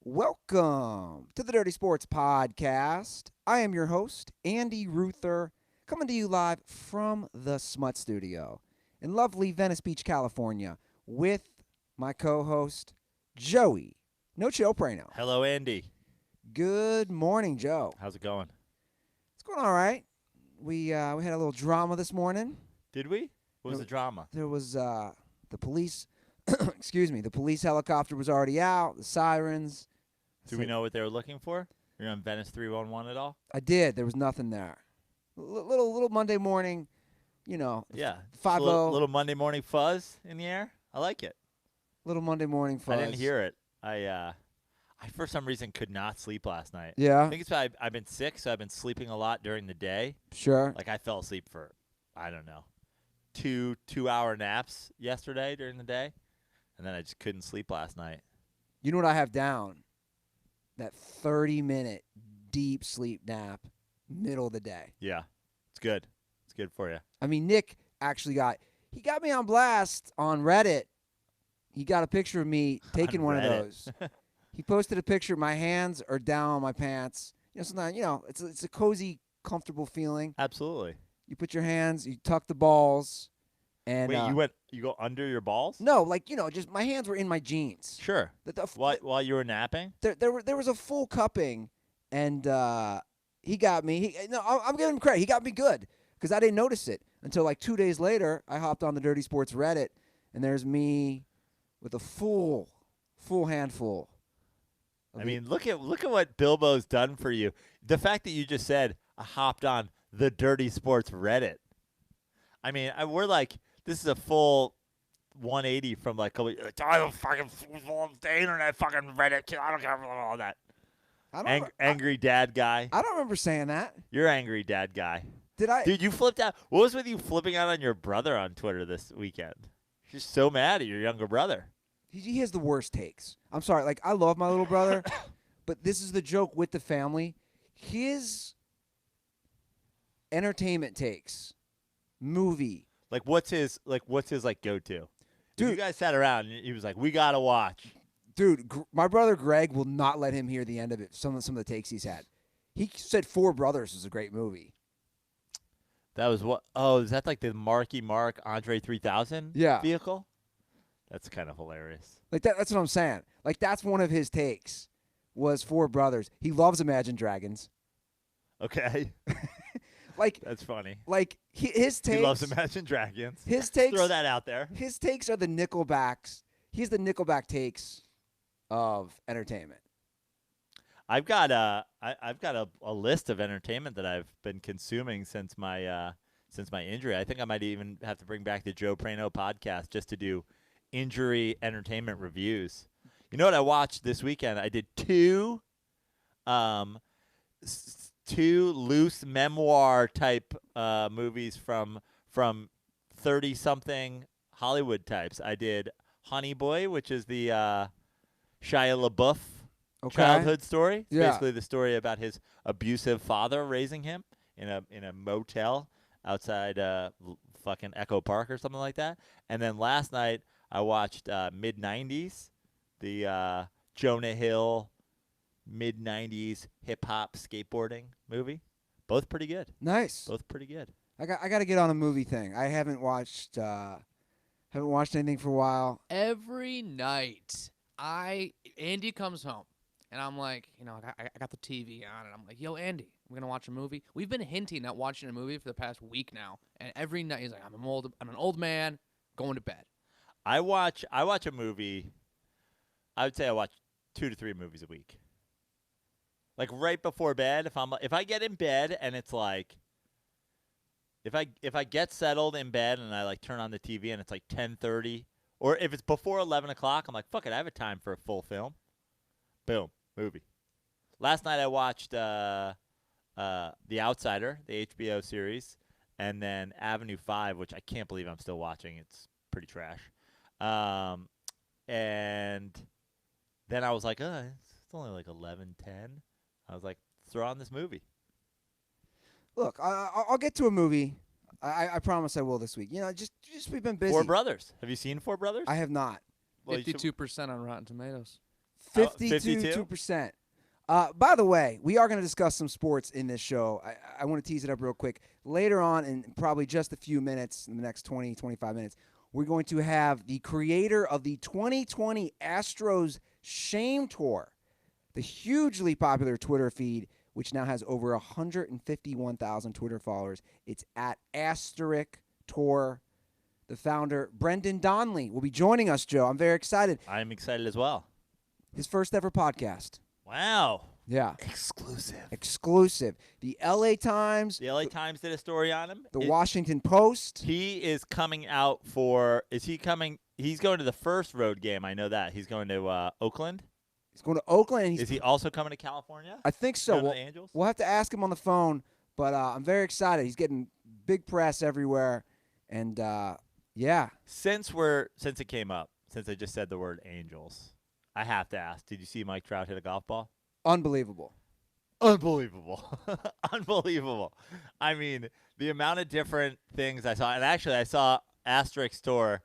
Welcome to the Dirty Sports Podcast. I am your host, Andy Ruther, coming to you live from the Smut Studio in lovely Venice Beach, California, with my co-host, Joey No Chill Prano. Hello, Andy. Good morning, Joe. How's it going? It's going all right. We had a little drama this morning. Did we? What was the drama? There was the police. Excuse me. The police helicopter was already out. The sirens. Do we know what they were looking for? You're on Venice 311 at all? I did. There was nothing there. Little Monday morning, Yeah. 5-0. Little Monday morning fuzz in the air. I like it. Little Monday morning fuzz. I didn't hear it. I for some reason could not sleep last night. Yeah. I think it's I've been sick, so I've been sleeping a lot during the day. Sure. Like I fell asleep for, I don't know, two-hour naps yesterday during the day, and then I just couldn't sleep last night. You know what I have down? That 30-minute deep sleep nap, middle of the day. Yeah. It's good. It's good for you. I mean, Nick actually got me on blast on Reddit. He got a picture of me taking one of those. He posted a picture. My hands are down on my pants. Sometimes, it's a cozy, comfortable feeling. Absolutely. You put your hands, you tuck the balls, and Wait, you go under your balls? no, just my hands were in my jeans. Sure. While you were napping? There was a full cupping, and he got me. I'm giving him credit. He got me good because I didn't notice it until like 2 days later. I hopped on the Dirty Sports Reddit, and there's me with a full handful. I mean, look at what Bilbo's done for you. The fact that you just said I hopped on the Dirty Sports Reddit. I mean, we're like, this is a full 180 from like, I don't fucking the internet fucking Reddit. I don't care about all that. Angry dad guy. I don't remember saying that. You're angry dad guy. Did I? Dude, you flipped out. What was with you flipping out on your brother on Twitter this weekend? You're so mad at your younger brother. He has the worst takes. I'm sorry. Like, I love my little brother, but this is the joke with the family. His entertainment takes, movie. What's his go-to? Dude, you guys sat around and he was like, we got to watch. Dude, my brother Greg will not let him hear the end of it, some of the takes he's had. He said Four Brothers was a great movie. That was what? Oh, is that like the Marky Mark Andre 3000 vehicle? That's kind of hilarious. Like that's what I'm saying. Like that's one of his takes was Four Brothers. He loves Imagine Dragons. Okay. Like that's funny. Like his takes. He loves Imagine Dragons. His takes. Throw that out there. His takes are the Nickelbacks. He's the Nickelback takes of entertainment. I've got a list of entertainment that I've been consuming since my injury. I think I might even have to bring back the Joe Prano podcast just to do injury entertainment reviews. You know what I watched this weekend? I did two loose memoir type movies from 30-something Hollywood types. I did Honey Boy, which is the Shia LaBeouf childhood story. It's basically the story about his abusive father raising him in a motel outside fucking Echo Park or something like that. And then last night I watched mid-'90s, the Jonah Hill mid-'90s hip-hop skateboarding movie. Both pretty good. Nice. Both pretty good. I got to get on a movie thing. I haven't watched anything for a while. Every night, Andy comes home, and I'm like, I got the TV on, and I'm like, yo, Andy, we're going to watch a movie. We've been hinting at watching a movie for the past week now, and every night he's like, I'm an old man, going to bed. I watch a movie. I would say I watch 2 to 3 movies a week. Like right before bed, if I get in bed and it's like, if I get settled in bed and I like turn on the TV and it's like 10:30, or if it's before 11 o'clock, I'm like, fuck it, I have a time for a full film. Boom, movie. Last night I watched The Outsider, the HBO series, and then Avenue 5, which I can't believe I'm still watching. It's pretty trash. And then I was like, it's only like 11:10. I was like, throw on this movie. Look, I'll get to a movie. I promise I will this week. Just we've been busy. Four Brothers. Have you seen Four Brothers? I have not. 52% on Rotten Tomatoes. 52%. By the way, we are going to discuss some sports in this show. I want to tease it up real quick. Later on, in probably just a few minutes, in the next 20, 25 minutes, we're going to have the creator of the 2020 Astros Shame Tour, the hugely popular Twitter feed, which now has over 151,000 Twitter followers. It's at Asterisk Tour. The founder, Brendan Donnelly, will be joining us, Joe. I'm very excited. I'm excited as well. His first ever podcast. Wow. Yeah. Exclusive. The LA Times. The LA Times did a story on him. The Washington Post. He is coming out for – is he coming – he's going to the first road game. I know that. He's going to Oakland. He's going to Oakland. And is he also coming to California? I think so. The Angels? We'll have to ask him on the phone, but I'm very excited. He's getting big press everywhere. And, yeah. Since it came up, since I just said the word Angels, I have to ask, did you see Mike Trout hit a golf ball? Unbelievable. Unbelievable. I mean, the amount of different things I saw, and actually I saw Asterisk Tour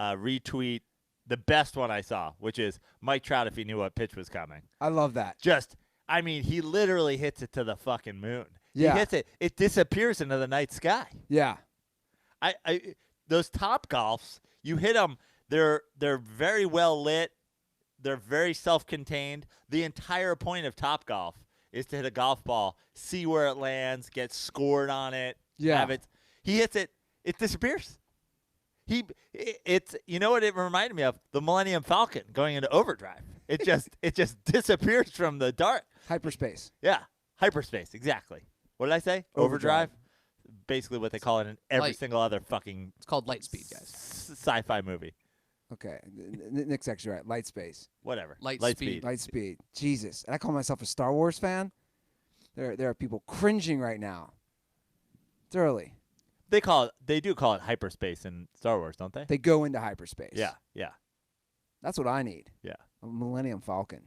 retweet the best one I saw, which is Mike Trout if he knew what pitch was coming. I love that. I mean, he literally hits it to the fucking moon. Yeah. He hits it. It disappears into the night sky. Yeah. Those Top Golfs, you hit them, they're very well lit. They're very self-contained. The entire point of Top Golf is to hit a golf ball, see where it lands, get scored on it. Yeah. He hits it, it disappears. It's you know what it reminded me of? The Millennium Falcon going into overdrive. It just disappears from the dart. Hyperspace. Yeah, hyperspace, exactly. What did I say? Overdrive? Basically what they call it in every single other fucking It's called light speed, guys. Sci-fi movie. Okay. Nick's actually right. Light space. Whatever. Light speed. Light speed. Jesus. And I call myself a Star Wars fan. There are people cringing right now. It's early. They do call it hyperspace in Star Wars, don't they? They go into hyperspace. Yeah. That's what I need. Yeah. A Millennium Falcon.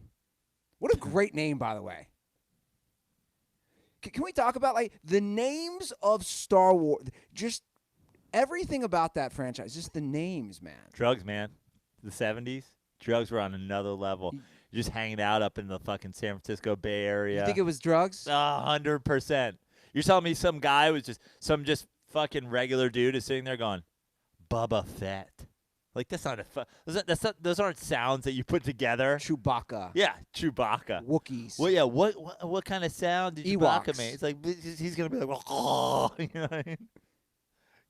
What a great name, by the way. Can we talk about the names of Star Wars? Just everything about that franchise. Just the names, man. Drugs, man. The 70s. Drugs were on another level. You're just hanging out up in the fucking San Francisco Bay Area. You think it was drugs? 100%. You're telling me some guy was just fucking regular dude is sitting there going, Bubba Fett. Like, that's not those aren't sounds that you put together. Chewbacca. Yeah, Chewbacca. Wookiees. Well, yeah, what kind of sound did Chewbacca make? It's like, he's going to be like, oh, you know what I mean?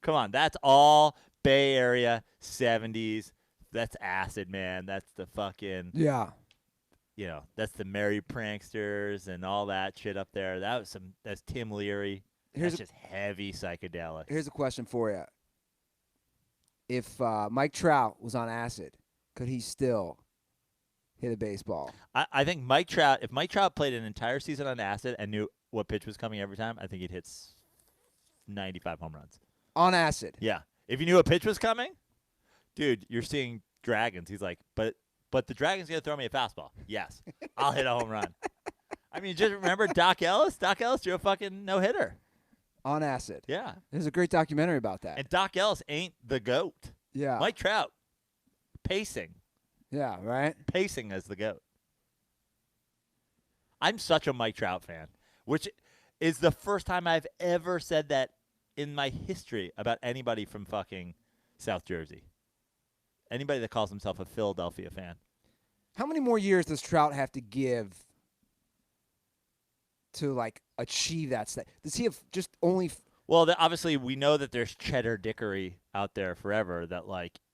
Come on, that's all Bay Area 70s. That's acid, man. That's the fucking, that's the Merry Pranksters and all that shit up there. That's Tim Leary. That's just heavy psychedelic. Here's a question for you. If Mike Trout was on acid, could he still hit a baseball? I think if Mike Trout played an entire season on acid and knew what pitch was coming every time, I think he'd hit 95 home runs. On acid? Yeah. If you knew a pitch was coming, dude, you're seeing dragons. He's like, but the dragon's going to throw me a fastball. Yes. I'll hit a home run. I mean, just remember Doc Ellis? Doc Ellis drew a fucking no-hitter. On acid. Yeah. There's a great documentary about that. And Doc Ellis ain't the GOAT. Yeah. Mike Trout, pacing. Yeah, right? Pacing as the GOAT. I'm such a Mike Trout fan, which is the first time I've ever said that in my history about anybody from fucking South Jersey. Anybody that calls himself a Philadelphia fan. How many more years does Trout have to give to achieve that state? Does he have just only? Well, obviously we know that there's cheddar dickery out there forever. That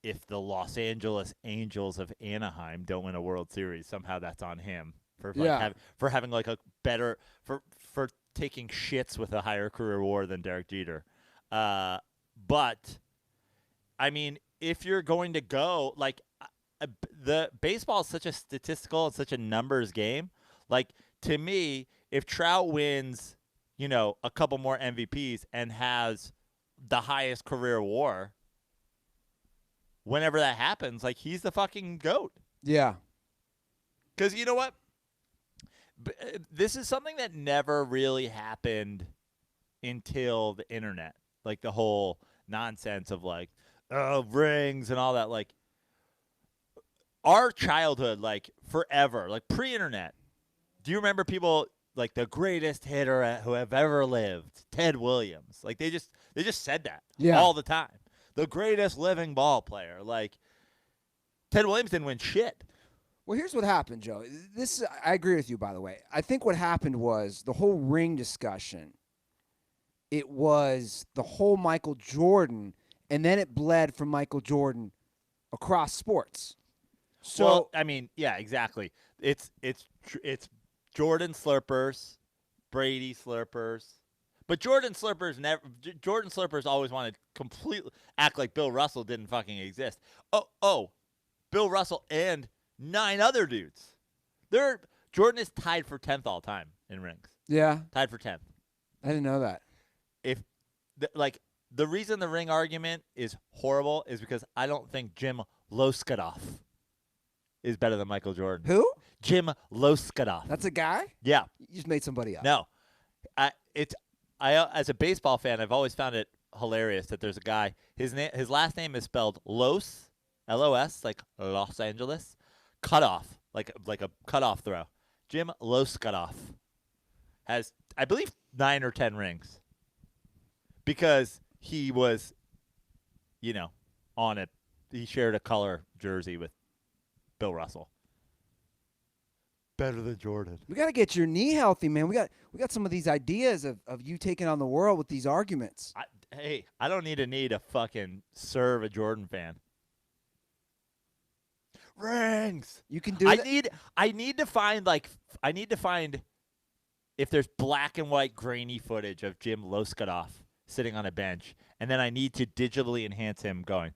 if the Los Angeles Angels of Anaheim don't win a World Series, somehow that's on him for having a better for taking shits with a higher career WAR than Derek Jeter. But I mean, if you're going to go the baseball is such a statistical and such a numbers game. To me, if Trout wins, a couple more MVPs and has the highest career WAR, whenever that happens, he's the fucking GOAT. Yeah. Because you know what? This is something that never really happened until the internet. The whole nonsense of rings and all that. our childhood, like forever, like pre-internet. Do you remember people like the greatest hitter who have ever lived, Ted Williams? Like they just said that all the time. The greatest living ball player. Like Ted Williams didn't win shit. Well, here's what happened, Joe. I agree with you, by the way. I think what happened was the whole ring discussion. It was the whole Michael Jordan, and then it bled from Michael Jordan across sports. So Well, I mean, yeah, exactly. It's Jordan slurpers, Brady slurpers. But Jordan slurpers always wanted to completely act like Bill Russell didn't fucking exist. Oh, Bill Russell and 9 other dudes. Jordan is tied for 10th all time in rings. yeah, Tied for 10th. I didn't know that. If the reason the ring argument is horrible is because I don't think Jim Loskadov is better than Michael Jordan. Who? Jim Loskadov. That's a guy? Yeah. You just made somebody up. No. I as a baseball fan, I've always found it hilarious that there's a guy. His last name is spelled Los, L-O-S, like Los Angeles, cutoff, like a cutoff throw. Jim Loskadov has, I believe, 9 or 10 rings because he was, on it. He shared a color jersey with Bill Russell. Better than Jordan. We got to get your knee healthy, man. We got some of these ideas of you taking on the world with these arguments. I don't need a knee to fucking serve a Jordan fan. Rings. You can do that. I need to find if there's black and white grainy footage of Jim Loskadov sitting on a bench, and then I need to digitally enhance him going.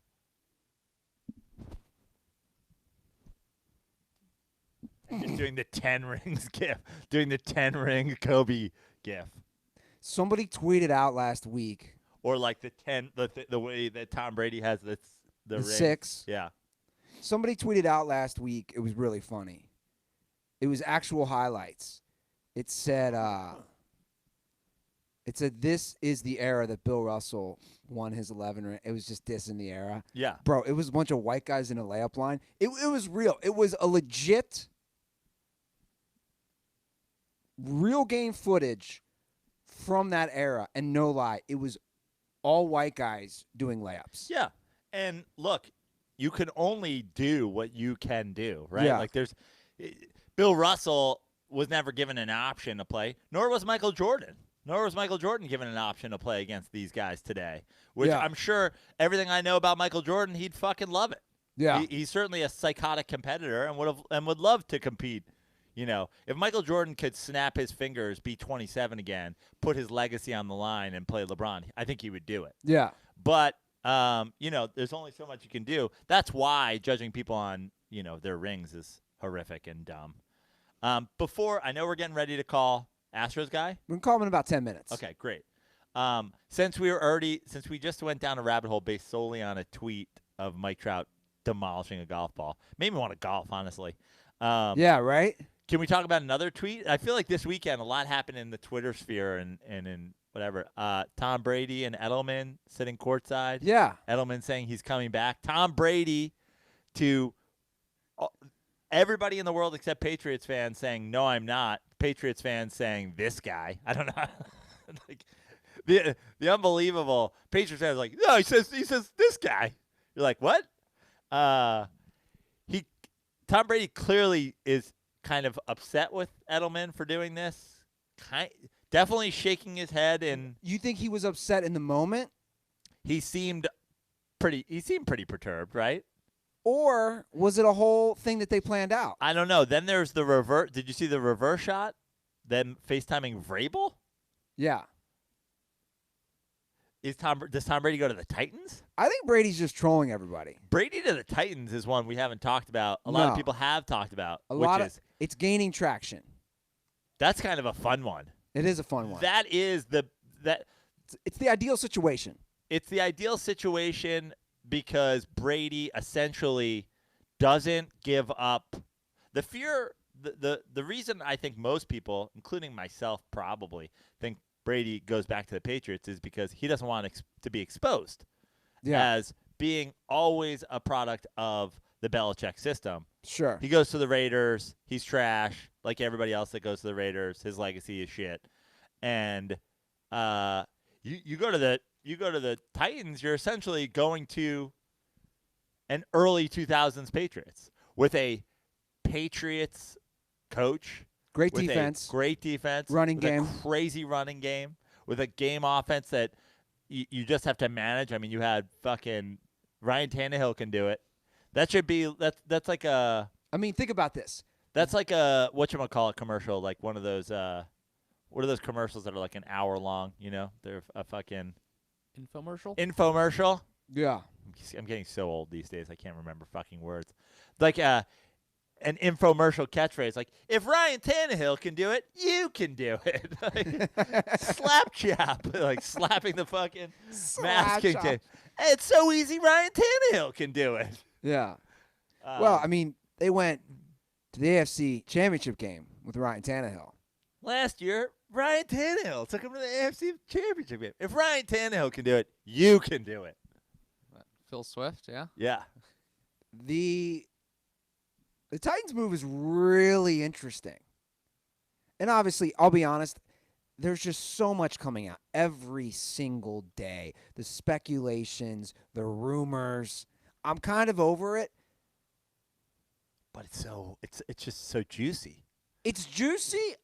Just doing the 10 rings gif, doing the 10 ring Kobe gif, Somebody tweeted out last week. or like the 10, the way that Tom Brady has the ring. 6. Yeah. Somebody tweeted out last week. It was really funny. It was actual highlights. It said, this is the era that Bill Russell won his 11 ring. It was just dissing the era. Yeah. Bro, it was a bunch of white guys in a layup line. It was real. It was a legit, real game footage from that era. And no lie, it was all white guys doing layups. Yeah. And look, you can only do what you can do, right? Yeah. Like Bill Russell was never given an option to play, nor was Michael Jordan. Nor was Michael Jordan given an option to play against these guys today, which Yeah. I'm sure everything I know about Michael Jordan, he'd fucking love it. Yeah. He's certainly a psychotic competitor and would love to compete. If Michael Jordan could snap his fingers, be 27 again, put his legacy on the line, and play LeBron, I think he would do it. Yeah. But there's only so much you can do. That's why judging people on their rings is horrific and dumb. Before I know we're getting ready to call Astros guy. We're going to call him in about 10 minutes. Okay, great. Since we just went down a rabbit hole based solely on a tweet of Mike Trout demolishing a golf ball, made me want to golf, honestly. Yeah, right? Can we talk about another tweet? I feel like this weekend a lot happened in the Twitter sphere and in whatever. Tom Brady and Edelman sitting courtside. Yeah. Edelman saying he's coming back. Tom Brady to everybody in the world except Patriots fans saying, no, I'm not. Patriots fans saying, this guy. I don't know. Like, the unbelievable Patriots fans like, no, he says this guy. You're like, what? Tom Brady clearly is kind of upset with Edelman for doing this. Definitely shaking his head, and You think he was upset in the moment? he seemed pretty perturbed, right? Or was it a whole thing that they planned out? I don't know. Then there's the reverse. Did you see the reverse shot? Them FaceTiming Vrabel? Yeah. Does Tom Brady go to the Titans? I think Brady's just trolling everybody. Brady to the Titans is one we haven't talked about. A lot No. of people have talked about. It's gaining traction. That's kind of a fun one. It is a fun one. It's the ideal situation. It's the ideal situation because Brady essentially doesn't give up the fear. The reason I think most people, including myself probably, think Brady goes back to the Patriots is because he doesn't want to be exposed Yeah. as being always a product of the Belichick system. Sure. He goes to the Raiders. He's trash, like everybody else that goes to the Raiders. His legacy is shit. And you go to the Titans. You're essentially going to an early 2000s Patriots with a Patriots coach, Great with defense. a great defense, Running with game. a crazy running game, with a game offense that you just have to manage. I mean, you had fucking Ryan Tannehill can do it. That should be that's like a. I mean, think about this. That's like a whatchamacallit commercial, like one of those what are those commercials that are like an hour long, you know? They're a fucking infomercial. Yeah. I'm getting so old these days I can't remember fucking words. Like an infomercial catchphrase like if Ryan Tannehill can do it, you can do it. Like, slap chop, like slapping the fucking masking tape. Hey, it's so easy Ryan Tannehill can do it. Yeah. Well, I mean, they went to the AFC Championship game with Ryan Tannehill. Last year, Ryan Tannehill took him to the AFC Championship game. If Ryan Tannehill can do it, you can do it. Phil Swift, yeah. Yeah. The Titans move is really interesting. And obviously, I'll be honest, there's just so much coming out every single day. The speculations, the rumors. I'm kind of over it. But it's just so juicy. It's juicy.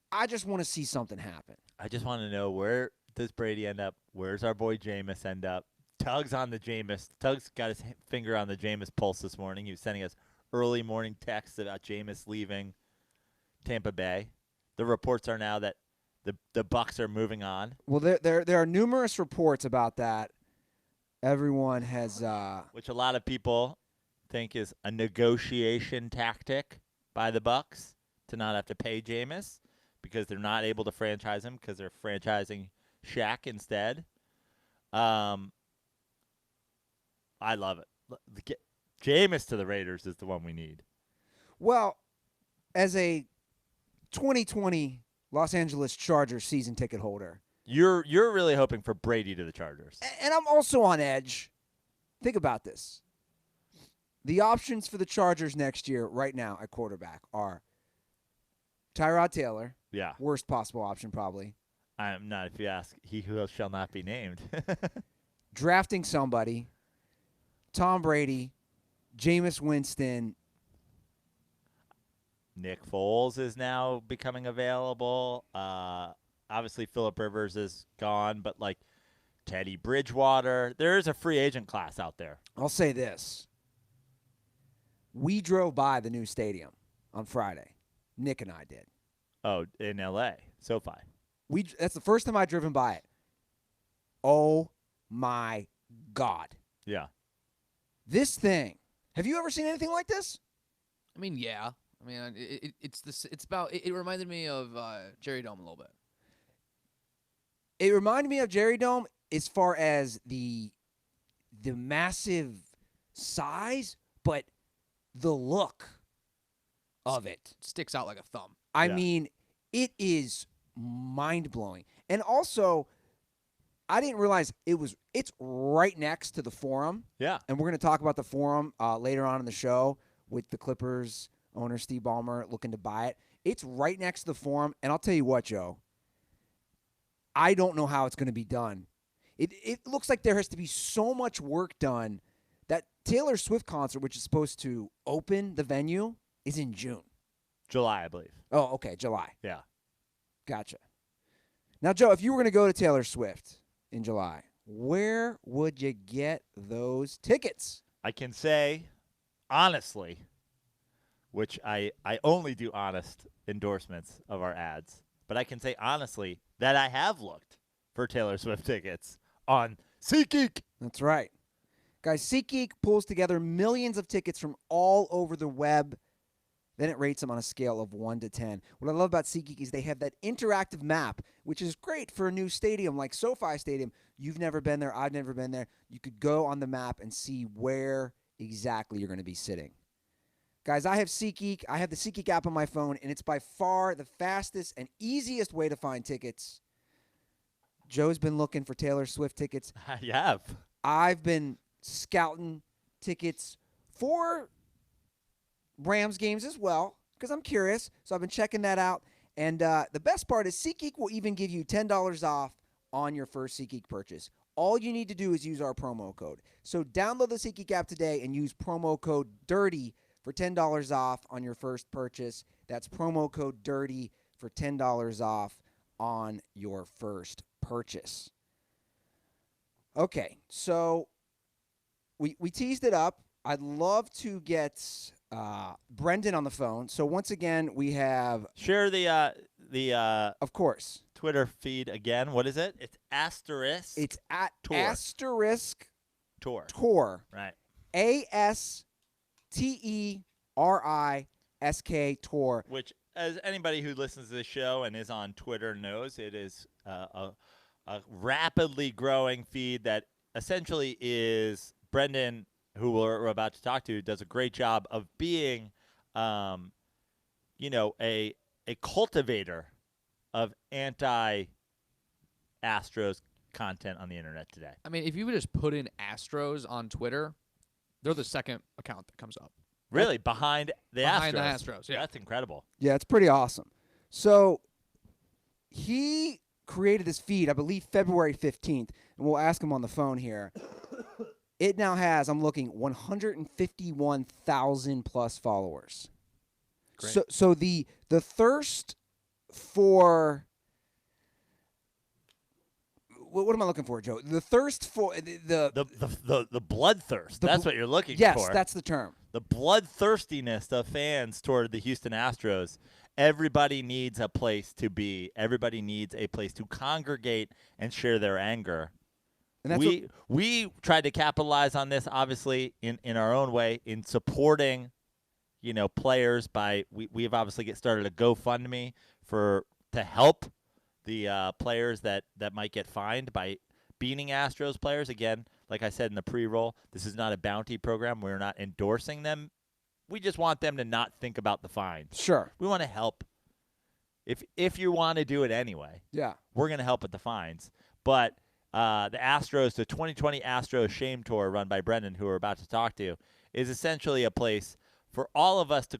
I just want to see something happen. I just want to know, where does Brady end up? Where's our boy Jameis end up? Tug's on the Jameis. Tug's got his finger on the Jameis pulse this morning. He was sending us early morning texts about Jameis leaving Tampa Bay. The reports are now that the Bucs are moving on. Well, there are numerous reports about that. Everyone has which a lot of people think is a negotiation tactic by the Bucs to not have to pay Jameis because they're not able to franchise him because they're franchising Shaq instead. I love it. Jameis to the Raiders is the one we need. Well, as a 2020 Los Angeles Chargers season ticket holder, you're really hoping for Brady to the Chargers. And I'm also on edge. Think about this. The options for the Chargers next year right now at quarterback are Tyrod Taylor. Yeah. Worst possible option probably. I'm not, if you ask, he who shall not be named. Drafting somebody. Tom Brady. Jameis Winston. Nick Foles is now becoming available. Obviously, Phillip Rivers is gone, but like Teddy Bridgewater, there is a free agent class out there. I'll say this. We drove by the new stadium on Friday. Nick and I did. Oh, in L.A., SoFi. That's the first time I've driven by it. Oh, my God. Yeah. This thing. Have you ever seen anything like this? I mean, yeah. I mean, it reminded me of Jerry Dome a little bit. It reminded me of Jerry Dome as far as the massive size, but the look of it Sticks out like a thumb. I mean, it is mind-blowing. And also, I didn't realize it's right next to the Forum. Yeah. And we're going to talk about the Forum later on in the show with the Clippers owner Steve Ballmer looking to buy it. It's right next to the Forum, and I'll tell you what, Joe. I don't know how it's going to be done. It looks like there has to be so much work done. That Taylor Swift concert, which is supposed to open the venue, is in June. July, I believe. Oh, okay, July. Yeah. Gotcha. Now, Joe, if you were going to go to Taylor Swift in July, where would you get those tickets? I can say, honestly, which I only do honest endorsements of our ads, but I can say honestly that I have looked for Taylor Swift tickets on SeatGeek. That's right. Guys, SeatGeek pulls together millions of tickets from all over the web. Then it rates them on a scale of 1 to 10. What I love about SeatGeek is they have that interactive map, which is great for a new stadium like SoFi Stadium. You've never been there. I've never been there. You could go on the map and see where exactly you're going to be sitting. Guys, I have SeatGeek. I have the SeatGeek app on my phone, and it's by far the fastest and easiest way to find tickets. Joe's been looking for Taylor Swift tickets. You have. I've been scouting tickets for Rams games as well because I'm curious. So I've been checking that out. And the best part is SeatGeek will even give you $10 off on your first SeatGeek purchase. All you need to do is use our promo code. So download the SeatGeek app today and use promo code DIRTY for $10 off on your first purchase. That's promo code DIRTY for $10 off on your first purchase. Okay, so we teased it up. I'd love to get Brendan on the phone. So once again, we have Share the of course Twitter feed again. What is it? It's asterisk. It's at Tour. asterisk Tour. tour. Right. ASTERISK tour. Which, as anybody who listens to the show and is on Twitter knows, it is a rapidly growing feed that essentially is Brendan, who we're about to talk to, does a great job of being, a cultivator of anti-Astros content on the internet today. I mean, if you would just put in Astros on Twitter, they're the second account that comes up. Really, behind the Behind the Astros. Astros, yeah. That's incredible. Yeah, it's pretty awesome. So he created this feed, I believe, February 15th, and we'll ask him on the phone here. It now has, I'm looking, 151,000 plus followers. Great. So the thirst for what am I looking for, Joe? The thirst for the bloodthirst. That's what you're looking for. Yes, that's the term. The bloodthirstiness of fans toward the Houston Astros. Everybody needs a place to be. Everybody needs a place to congregate and share their anger. And that's we tried to capitalize on this, obviously, in our own way, in supporting, players by we've obviously started a GoFundMe to help the players that might get fined by beating Astros players. Again, like I said in the pre-roll, this is not a bounty program. We're not endorsing them. We just want them to not think about the fines. Sure. We want to help. If you want to do it anyway, yeah, we're going to help with the fines. But the 2020 Astros Shame Tour run by Brendan, who we're about to talk to, is essentially a place for all of us to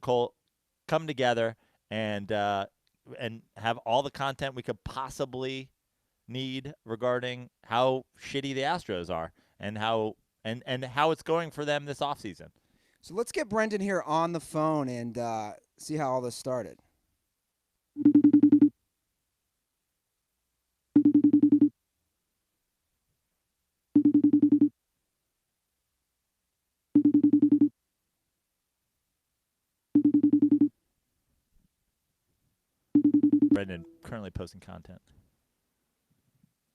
come together and have all the content we could possibly need regarding how shitty the Astros are and how it's going for them this offseason. So let's get Brendan here on the phone and see how all this started. Brendan currently posting content.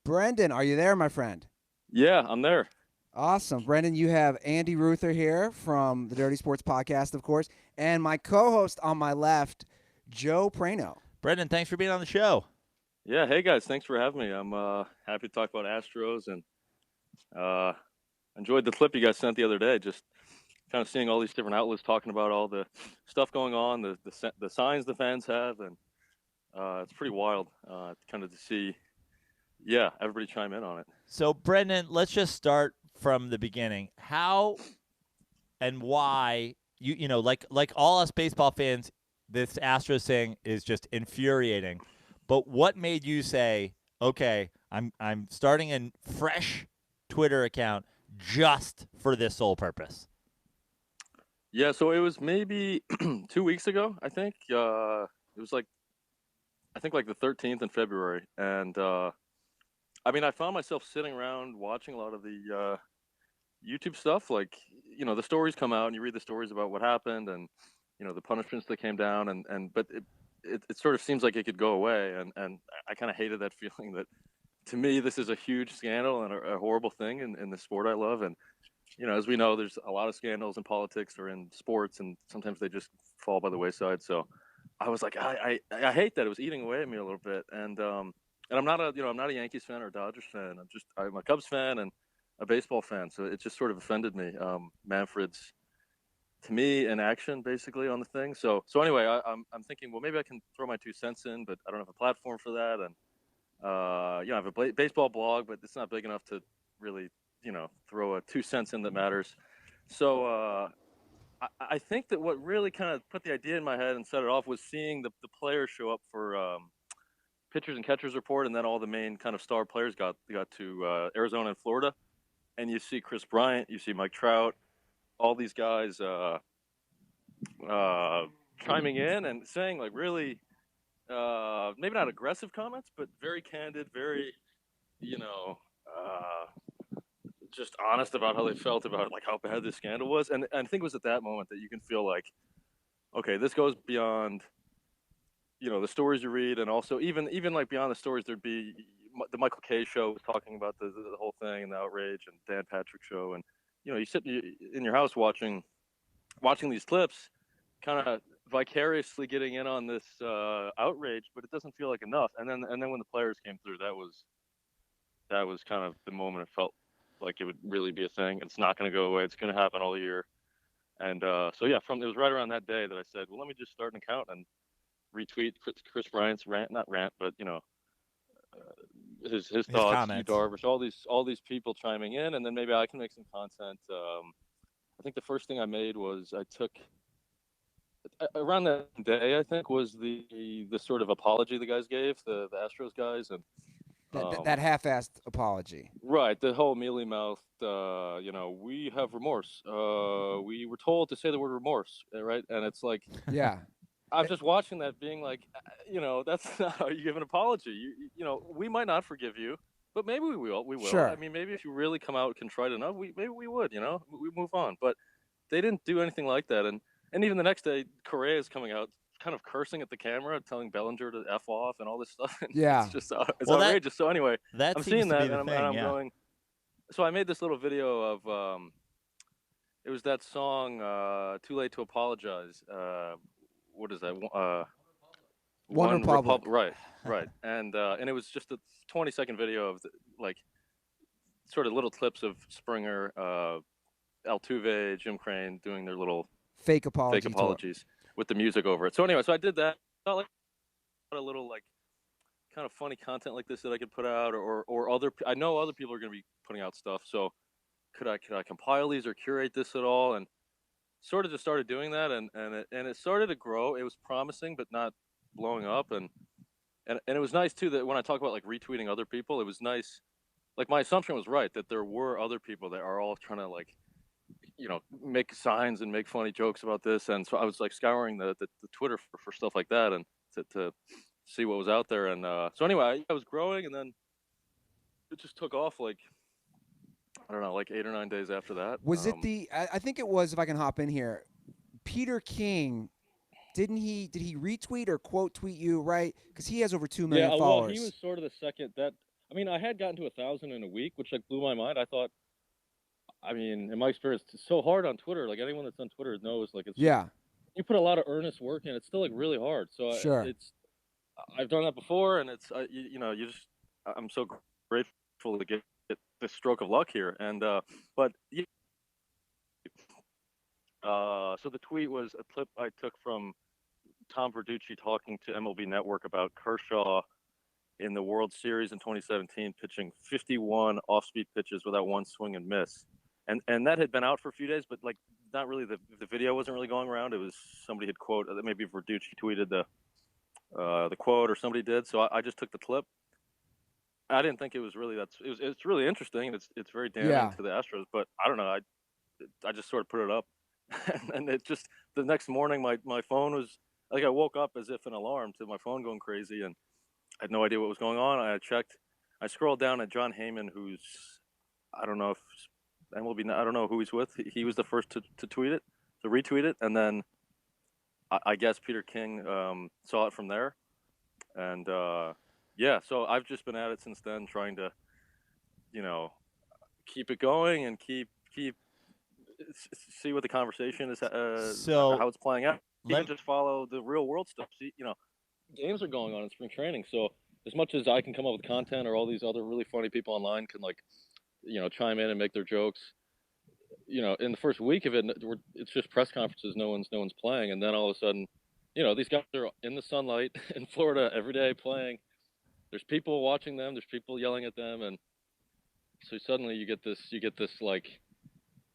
Brendan, are you there, my friend? Yeah, I'm there. Awesome. Brendan, you have Andy Ruther here from the Dirty Sports Podcast, of course, and my co-host on my left, Joe Prano. Brendan, thanks for being on the show. Yeah, hey guys, thanks for having me. I'm happy to talk about Astros and enjoyed the clip you guys sent the other day. Just kind of seeing all these different outlets talking about all the stuff going on, the signs the fans have, and it's pretty wild kind of to see, everybody chime in on it. So, Brendan, let's just start from the beginning. How and why like all us baseball fans, this Astros thing is just infuriating. But what made you say, okay, I'm starting a fresh Twitter account just for this sole purpose? Yeah, so it was maybe 2 weeks ago, I think. It was like the 13th in February. And I found myself sitting around watching a lot of the YouTube stuff. Like, the stories come out and you read the stories about what happened and, the punishments that came down. But it sort of seems like it could go away. And I kind of hated that feeling that, to me, this is a huge scandal and a horrible thing in the sport I love. And, as we know, there's a lot of scandals in politics or in sports, and sometimes they just fall by the wayside. So I was like, I hate that. It was eating away at me a little bit. And I'm not a Yankees fan or a Dodgers fan. I'm a Cubs fan and a baseball fan. So it just sort of offended me. Manfred's, to me, in action basically on the thing. So anyway, I'm thinking, well, maybe I can throw my 2 cents in, but I don't have a platform for that. And I have a baseball blog, but it's not big enough to really, throw a 2 cents in that matters. So I think that what really kind of put the idea in my head and set it off was seeing the players show up for pitchers and catchers report, and then all the main kind of star players got to Arizona and Florida, and you see Chris Bryant, you see Mike Trout, all these guys chiming in and saying like really maybe not aggressive comments, but very candid, very you know. Just honest about how they felt about like how bad this scandal was, and I think it was at that moment that you can feel like, okay, this goes beyond, the stories you read, and also even like beyond the stories, there'd be the Michael Kay show was talking about the whole thing and the outrage, and Dan Patrick show, and you sit in your house watching these clips, kind of vicariously getting in on this outrage, but it doesn't feel like enough. And then when the players came through, that was kind of the moment it felt like it would really be a thing. It's not going to go away. It's going to happen all year. And so yeah, it was right around that day that I said, well, let me just start an account and retweet Chris Bryant's not rant, but his thoughts, comments. Yu Darvish, all these people chiming in, and then maybe I can make some content. I think the first thing I made was I took around that day, I think, was the sort of apology the guys gave, the Astros guys, and that half-assed apology. right, the whole mealy-mouthed, we have remorse. We were told to say the word remorse, right? And it's like, Yeah. I'm just watching that, being like, that's not how you give an apology. We might not forgive you, but maybe we will. We will. Sure. I mean, maybe if you really come out contrite enough, maybe we would. We move on. But they didn't do anything like that. And even the next day, Correa is coming out, kind of cursing at the camera, telling Bellinger to F off and all this stuff. And Yeah. it's just it's outrageous. So anyway, that I'm seems seeing to be that, the and thing, I'm yeah. going. So I made this little video of it was that song "Too Late to Apologize." What is that? One Republic. Right. And it was just a 20-second video of sort of little clips of Springer, Altuve, Jim Crane doing their little fake apologies with the music over it. So anyway, so I did that. Felt like a little kind of funny content like this that I could put out, or other. I know other people are going to be putting out stuff. So could I compile these or curate this at all? And sort of just started doing that, and it started to grow. It was promising, but not blowing up. And it was nice too that when I talk about like retweeting other people, it was nice. Like my assumption was right, that there were other people that are all trying to make signs and make funny jokes about this. And so I was like scouring the Twitter for stuff like that, and to see what was out there. And so anyway, I was growing, and then it just took off I don't know, 8 or 9 days after that. Was it I think it was, if I can hop in here, Peter King, did he retweet or quote tweet you, right? Because he has over 2 million followers. Well, he was sort of the second that, I had gotten to 1,000 in a week, which blew my mind. I thought, in my experience, it's so hard on Twitter. Like anyone that's on Twitter knows, it's you put a lot of earnest work in. It's still really hard. So sure. I've done that before, and it's I'm so grateful to get this stroke of luck here. And so the tweet was a clip I took from Tom Verducci talking to MLB Network about Kershaw in the World Series in 2017, pitching 51 off-speed pitches without one swing and miss. And that had been out for a few days, but not really, the video wasn't really going around. It was somebody had quoted, maybe Verducci tweeted the quote, or somebody did. So I just took the clip. I didn't think it was really it's really interesting. It's very damning to the Astros, but I don't know. I just sort of put it up, and it just, the next morning my phone was I woke up as if an alarm to my phone going crazy, and I had no idea what was going on. I checked. I scrolled down at John Heyman, who's, I don't know if MLB, I don't know who he's with. He was the first to tweet it, to retweet it, and then I guess Peter King saw it from there, and so I've just been at it since then, trying to, keep it going and keep see what the conversation is, so how it's playing out. Even just follow the real world stuff. See, games are going on in spring training, so as much as I can come up with content, or all these other really funny people online can chime in and make their jokes, in the first week of it, it's just press conferences. No one's playing, and then all of a sudden, these guys are in the sunlight in Florida every day playing. There's people watching them. There's people yelling at them, and so suddenly you get this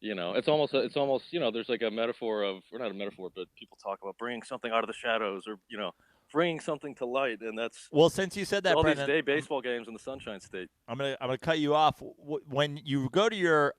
It's almost there's like a metaphor of, or not a metaphor, but people talk about bringing something out of the shadows, or bringing something to light, and that's Well, since you said that, all these Brendan, day baseball games in the Sunshine State. I'm gonna cut you off. When you go to your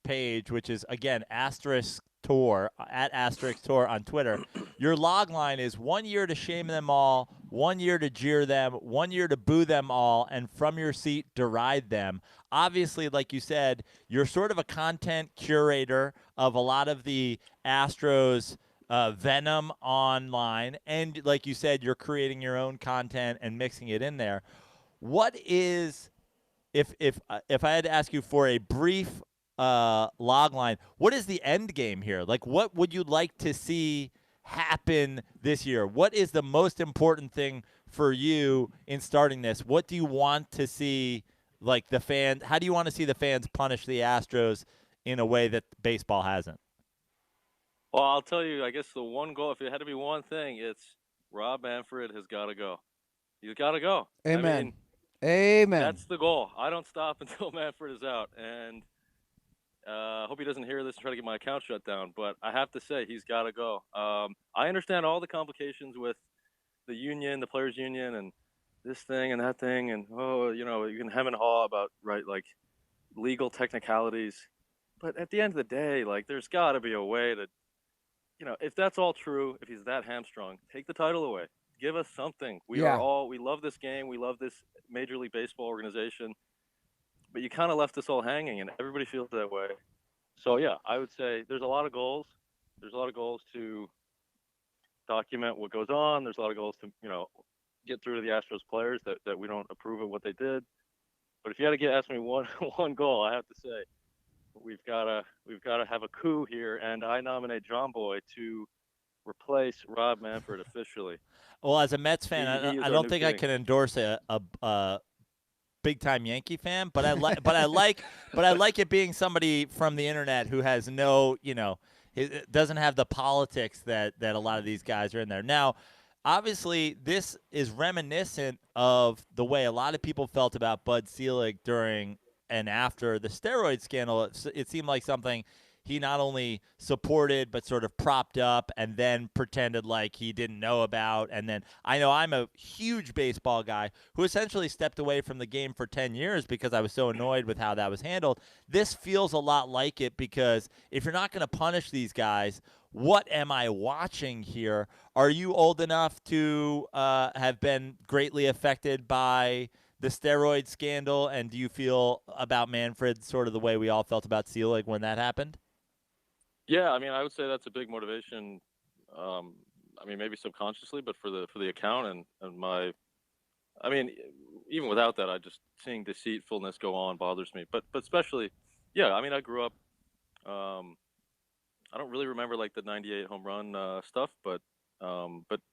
page, which is again asterisk tour at asterisk tour on Twitter, your log line is 1 year to shame them all, 1 year to jeer them, 1 year to boo them all, and from your seat deride them. Obviously, like you said, you're sort of a content curator of a lot of the Astros. Venom online, and like you said, you're creating your own content and mixing it in there. What is if I had to ask you for a brief log line, what is the end game here? Like, what would you like to see happen this year? What is the most important thing for you in starting this? What do you want to see? Like the fans, how do you want to see the fans punish the Astros in a way that baseball hasn't? Well, I'll tell you, I guess the one goal, if it had to be one thing, it's Rob Manfred has got to go. He's got to go. Amen. I mean, Amen. that's the goal. I don't stop until Manfred is out, and I hope he doesn't hear this and try to get my account shut down. But I have to say, he's got to go. I understand all the complications with the union, the players' union, and this thing and that thing, and you can hem and haw about like legal technicalities. But at the end of the day, like there's got to be a way to, if that's all true, if he's that hamstrung, take the title away. Give us something. We love this game. We love this Major League Baseball organization. But you kind of left us all hanging, and everybody feels that way. So, yeah, I would say there's a lot of goals. There's a lot of goals to document what goes on. There's a lot of goals to, get through to the Astros players that we don't approve of what they did. But if you had to ask me one goal, I have to say we've got to have a coup here, and I nominate John Boy to replace Rob Manfred officially. Well, as a Mets fan, I don't think I can endorse a big time Yankee fan, but I like but I like it being somebody from the internet who has no, it doesn't have the politics that a lot of these guys are in there. Now, obviously, this is reminiscent of the way a lot of people felt about Bud Selig during and after the steroid scandal. It seemed like something he not only supported but sort of propped up and then pretended like he didn't know about. And then I know I'm a huge baseball guy who essentially stepped away from the game for 10 years because I was so annoyed with how that was handled. This feels a lot like it because if you're not going to punish these guys, what am I watching here? Are you old enough to have been greatly affected by the steroid scandal? And do you feel about Manfred sort of the way we all felt about Selig when that happened? Yeah, I mean, I would say that's a big motivation. I mean, maybe subconsciously, but for the account and my, I mean, even without that, I just seeing deceitfulness go on bothers me. But especially, yeah, I mean, I grew up. I don't really remember like the '98 home run stuff, but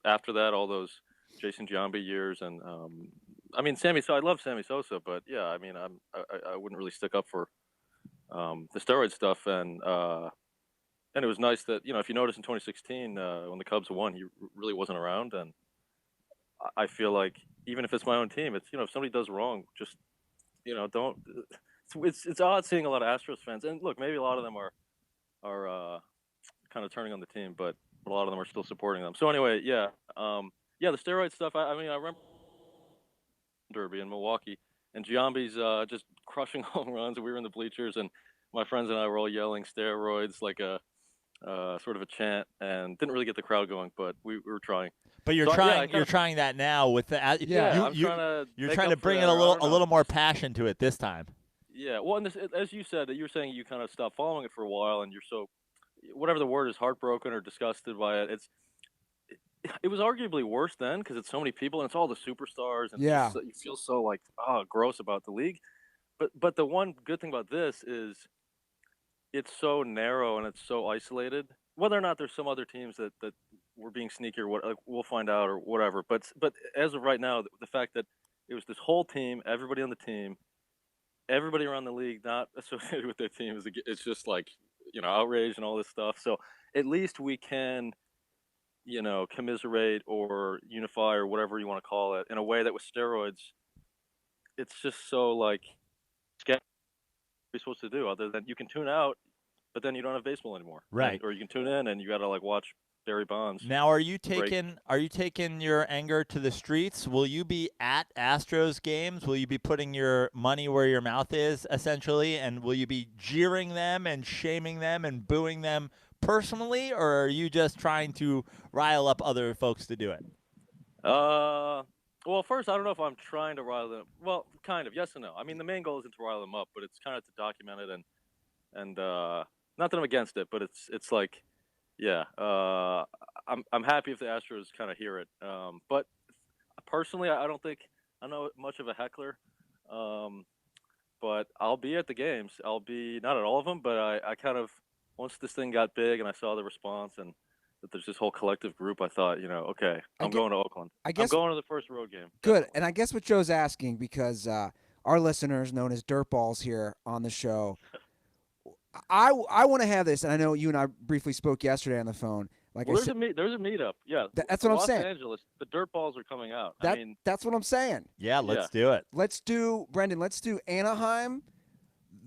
after that, all those Jason Giambi years, and I mean, I love Sammy Sosa, but yeah, I mean, I wouldn't really stick up for the steroid stuff, and it was nice that, if you notice in 2016, when the Cubs won, he really wasn't around. And I feel like even if it's my own team, it's, if somebody does wrong, just, don't. It's odd seeing a lot of Astros fans. And look, maybe a lot of them are kind of turning on the team, but a lot of them are still supporting them. So anyway, yeah. The steroid stuff, I mean, I remember Derby in Milwaukee, and Giambi's just crushing home runs. We were in the bleachers, and my friends and I were all yelling steroids like a sort of a chant, and didn't really get the crowd going, but we were trying. But you're trying. You're trying that now with the. You're trying to bring in a little more passion to it this time. Yeah. Well, and as you said, you were saying you kind of stopped following it for a while, and you're so, whatever the word is, heartbroken or disgusted by it. It was arguably worse then because it's so many people and it's all the superstars, and you feel so like gross about the league. But the one good thing about this is it's so narrow and it's so isolated. Whether or not there's some other teams that were being sneaky or what, like, we'll find out or whatever. But as of right now, the fact that it was this whole team, everybody on the team, everybody around the league not associated with their team, it's just like, outrage and all this stuff. So at least we can, commiserate or unify or whatever you want to call it in a way that with steroids, it's just so like, what are you supposed to do other than you can tune out but then you don't have baseball anymore. Right. Or you can tune in and you got to like watch Barry Bonds. Now, are you taking your anger to the streets? Will you be at Astros games? Will you be putting your money where your mouth is, essentially, and will you be jeering them and shaming them and booing them personally, or are you just trying to rile up other folks to do it? Well, first, I don't know if I'm trying to rile them. Well, kind of, yes and no. I mean, the main goal isn't to rile them up, but it's kind of to document it and not that I'm against it, but it's like, yeah, I'm happy if the Astros kind of hear it. But personally, I don't think I'm not much of a heckler. But I'll be at the games. I'll be not at all of them, but I kind of once this thing got big and I saw the response and that there's this whole collective group, I thought, okay, I'm going to Oakland. I guess, I'm going to the first road game. Good. Definitely. And I guess what Joe's asking, because our listeners, known as dirtballs here on the show, I want to have this, and I know you and I briefly spoke yesterday on the phone. Like well, I said, there's a meetup. Yeah, that's what I'm saying. Los Angeles, the dirtballs are coming out. That's what I'm saying. Yeah, let's do it. Let's do Anaheim,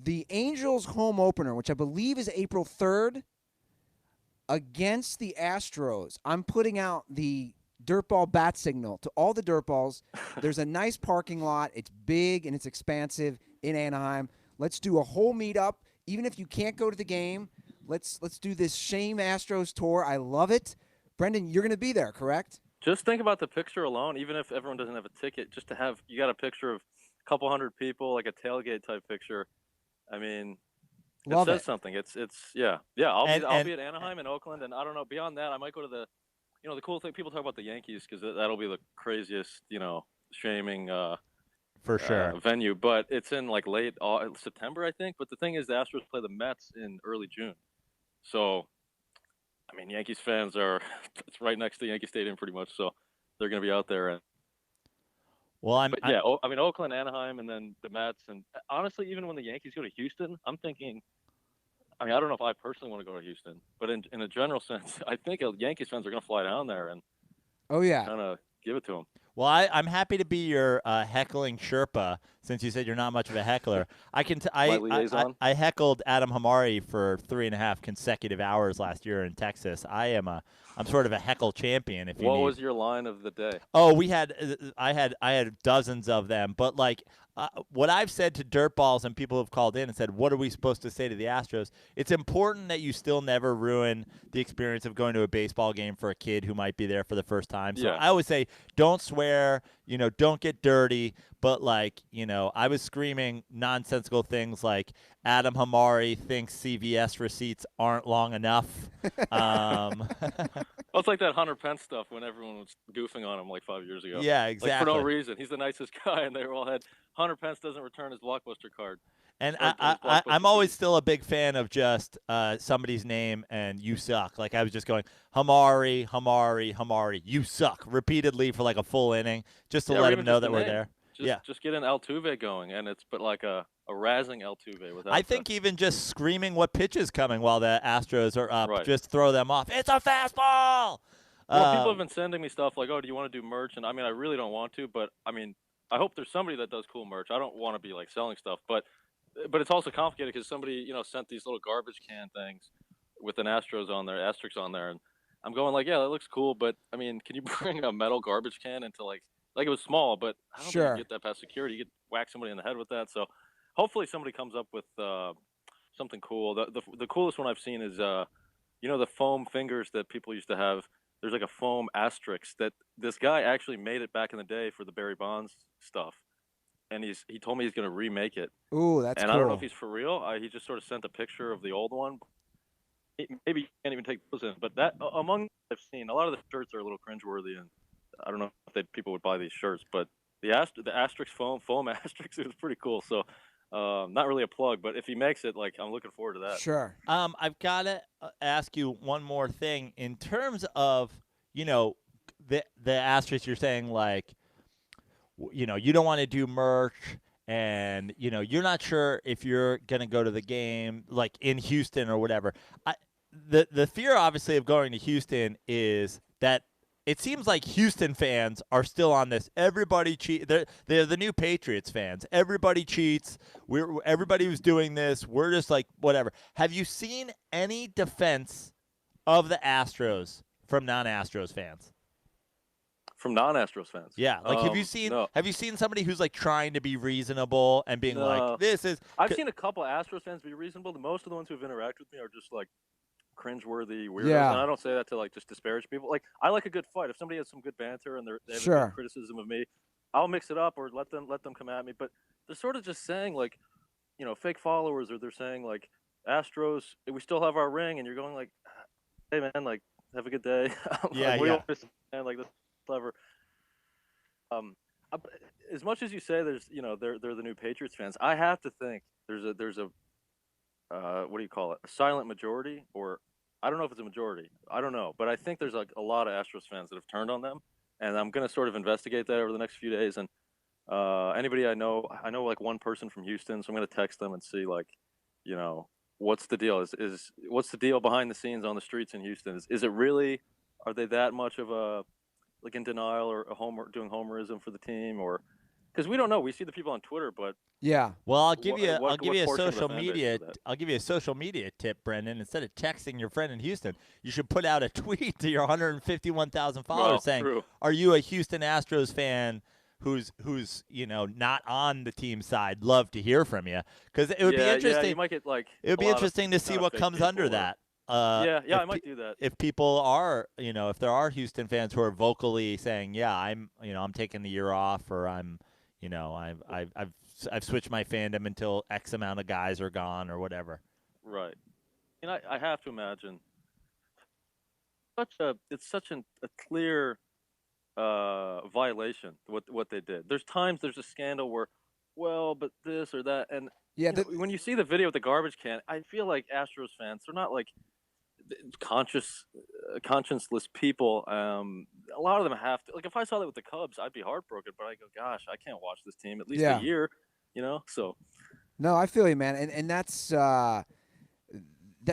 the Angels home opener, which I believe is April 3rd, against the Astros. I'm putting out the dirtball bat signal to all the dirtballs. There's a nice parking lot. It's big and it's expansive in Anaheim. Let's do a whole meetup. Even if you can't go to the game, let's do this Shame Astros tour. I love it. Brendan, you're going to be there, correct? Just think about the picture alone. Even if everyone doesn't have a ticket, just to have you got a picture of a couple hundred people, like a tailgate type picture. I mean, it says something. It's yeah. I'll be at Anaheim and Oakland, and I don't know. Beyond that, I might go to the the cool thing. People talk about the Yankees because that'll be the craziest shaming. For sure. Venue, but it's in like late September, I think. But the thing is, the Astros play the Mets in early June, so I mean, Yankees fans it's right next to Yankee Stadium, pretty much. So they're going to be out there. And I mean, Oakland, Anaheim, and then the Mets. And honestly, even when the Yankees go to Houston, I'm thinking. I mean, I don't know if I personally want to go to Houston, but in a general sense, I think Yankees fans are going to fly down there and kind of give it to them. Well, I'm happy to be your heckling Sherpa since you said you're not much of a heckler. I heckled Adam Hamari for 3.5 consecutive hours last year in Texas. I'm sort of a heckle champion. What was your line of the day? Oh, I had dozens of them, but like what I've said to dirtballs and people have called in and said, what are we supposed to say to the Astros? It's important that you still never ruin the experience of going to a baseball game for a kid who might be there for the first time. So I always say, don't swear, don't get dirty. But like, I was screaming nonsensical things like Adam Hamari thinks CVS receipts aren't long enough. Well, it's like that Hunter Pence stuff when everyone was goofing on him like 5 years ago. Yeah, exactly. Like for no reason. He's the nicest guy, and they all had Hunter Pence doesn't return his Blockbuster card. And I'm always still a big fan of just somebody's name and you suck. Like I was just going, Hamari, you suck, repeatedly for like a full inning just to let him know that we're there. Just get an Altuve going, and it's like a razzing Altuve. I think even just screaming what pitch is coming while the Astros are up, just throw them off. It's a fastball! Well, people have been sending me stuff like, oh, do you want to do merch? And I mean, I really don't want to, but I mean, I hope there's somebody that does cool merch. I don't want to be like selling stuff, but it's also complicated because somebody, sent these little garbage can things with an asterisk on there, and I'm going like, yeah, that looks cool, but I mean, can you bring a metal garbage can into like it was small, but I don't think you get that past security. You could whack somebody in the head with that. So hopefully somebody comes up with something cool. The coolest one I've seen is, the foam fingers that people used to have. There's like a foam asterisk that this guy actually made it back in the day for the Barry Bonds stuff. And he told me he's going to remake it. Ooh, that's cool. I don't know if he's for real. He just sort of sent a picture of the old one. Maybe you can't even take those in. But that among I've seen, a lot of the shirts are a little cringeworthy, and I don't know if people would buy these shirts. But the asterisk foam asterisk, it was pretty cool. So not really a plug, but if he makes it, like I'm looking forward to that. Sure. I've got to ask you one more thing in terms of the asterisk. You're saying like. You don't want to do merch and, you're not sure if you're going to go to the game, like in Houston or whatever. The fear, obviously, of going to Houston is that it seems like Houston fans are still on this. Everybody cheat. They're the new Patriots fans. Everybody cheats. Everybody who's doing this. We're just like whatever. Have you seen any defense of the Astros from non-Astros fans? From non-Astros fans. Yeah, like have you seen somebody who's like trying to be reasonable and being like, this is? I've seen a couple Astros fans be reasonable. Most of the ones who've interacted with me are just like cringeworthy weirdos, Yeah. and I don't say that to like just disparage people. Like I like a good fight. If somebody has some good banter and they have a Sure. good criticism of me, I'll mix it up or let them come at me. But they're sort of just saying like, fake followers, or they're saying like Astros, we still have our ring, and you're going like, hey man, like have a good day. Yeah, like, we yeah. don't understand, like this is clever. As much as you say there's they're the new Patriots fans, I have to think there's a what do you call it, a silent majority, or I don't know if it's a majority, I don't know, but I think there's like a lot of Astros fans that have turned on them, and I'm going to sort of investigate that over the next few days. And anybody I know like one person from Houston, so I'm going to text them and see like, what's the deal, is what's the deal behind the scenes on the streets in Houston, is it really, are they that much of a like in denial or doing homerism for the team, or because we don't know. We see the people on Twitter, but Yeah. Well, I'll give you what a portion of the social fan base media. is that? I'll give you a social media tip, Brendan. Instead of texting your friend in Houston, you should put out a tweet to your 151,000 followers Well, saying, true. "Are you a Houston Astros fan who's not on the team side? Love to hear from you." Because it would be interesting. Yeah, you might get like It would a be lot of interesting to see kind of what fake comes people, under or- that. Yeah, if I might do that. If people are, if there are Houston fans who are vocally saying, "Yeah, I'm taking the year off," or I'm, I've switched my fandom until X amount of guys are gone, or whatever. Right. And I have to imagine it's such a clear violation what they did. There's times there's a scandal where, well, but this or that, and Yeah. when you see the video with the garbage can, I feel like Astros fans, they're not like conscienceless people. A lot of them have to. Like if I saw that with the Cubs, I'd be heartbroken. But I go, gosh, I can't watch this team at least Yeah. a year. So No, I feel you, man, and that's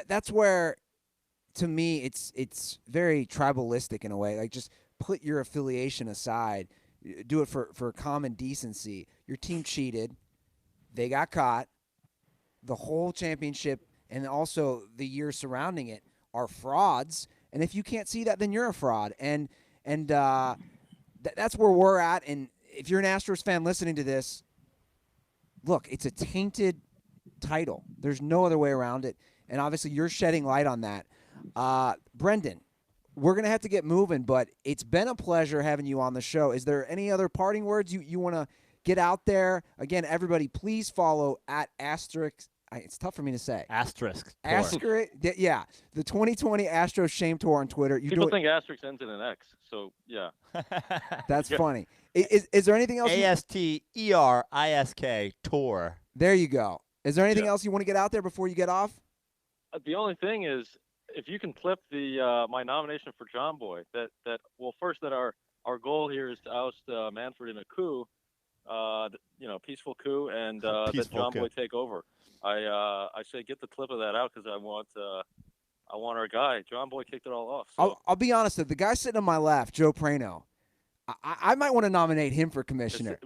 that's where, to me, it's very tribalistic in a way. Like, just put your affiliation aside, do it for common decency. Your team cheated, they got caught. The whole championship and also the years surrounding it are frauds. And if you can't see that, then you're a fraud. And that's where we're at. And if you're an Astros fan listening to this, look, it's a tainted title. There's no other way around it. And obviously you're shedding light on that. Brendan, we're going to have to get moving, but it's been a pleasure having you on the show. Is there any other parting words you want to get out there? Again, everybody, please follow at Asterisk. It's tough for me to say. Asterisk. Yeah, the 2020 Astros Shame Tour on Twitter. people think asterisk ends in an X, so yeah. That's funny. Is there anything else? ASTERISK tour. There you go. Is there anything else you want to get out there before you get off? The only thing is, if you can clip the my nomination for John Boy, that first that our goal here is to oust Manfred in a coup, peaceful coup, and that John Boy take over. I say get the clip of that out because I want our guy John Boy kicked it all off. So. I'll be honest. The guy sitting on my left, Joe Prano, I might want to nominate him for commissioner.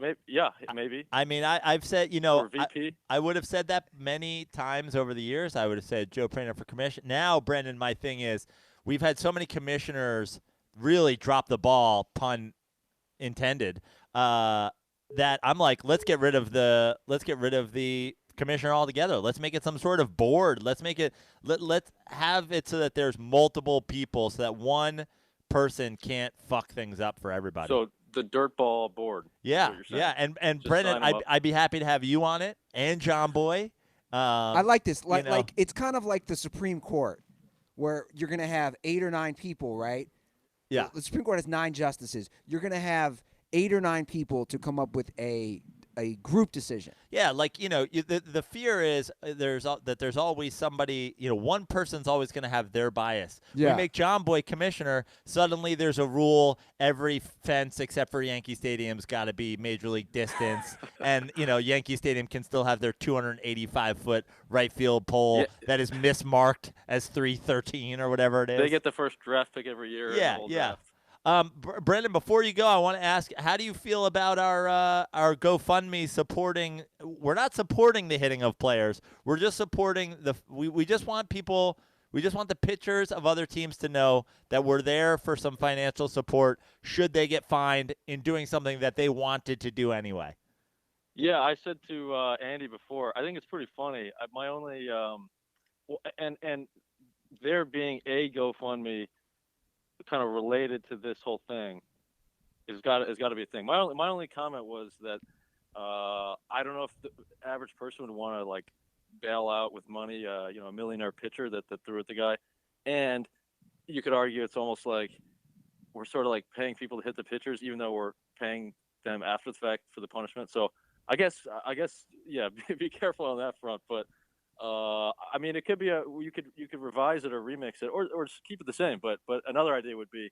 Maybe. I mean, I've said, or VP. I would have said that many times over the years. I would have said Joe Prano for commission. Now, Brendan, my thing is, we've had so many commissioners really drop the ball, pun intended, that I'm like, let's get rid of the commissioner altogether. Let's make it some sort of board. Let's make it. Let's have it so that there's multiple people, so that one person can't fuck things up for everybody. So the dirtball board. Yeah. And Just Brendan, sign 'em up. I'd be happy to have you on it, and John Boy. I like this. Like, you know. it's kind of like the Supreme Court, where you're going to have 8 or 9 people, right? Yeah. The Supreme Court has 9 justices. You're going to have 8 or 9 people to come up with a group decision. Yeah, like, the fear is that there's always somebody, one person's always going to have their bias. Yeah. We make John Boy commissioner, suddenly there's a rule, every fence except for Yankee Stadium's got to be Major League distance, and, Yankee Stadium can still have their 285-foot right field pole that is mismarked as 313 or whatever it is. They get the first draft pick every year. in the whole draft. Brendan, before you go, I want to ask, how do you feel about our GoFundMe supporting? We're not supporting the hitting of players. We're just supporting we just want people. We just want the pitchers of other teams to know that we're there for some financial support should they get fined in doing something that they wanted to do anyway. Yeah, I said to Andy before, I think it's pretty funny. My only and there being a GoFundMe kind of related to this whole thing has got to be a thing. My only comment was that I don't know if the average person would want to like bail out with money, a millionaire pitcher that threw at the guy, and you could argue it's almost like we're sort of like paying people to hit the pitchers, even though we're paying them after the fact for the punishment. So I guess, yeah, be careful on that front. But I mean, it could be you could revise it or remix it, or just keep it the same. But another idea would be,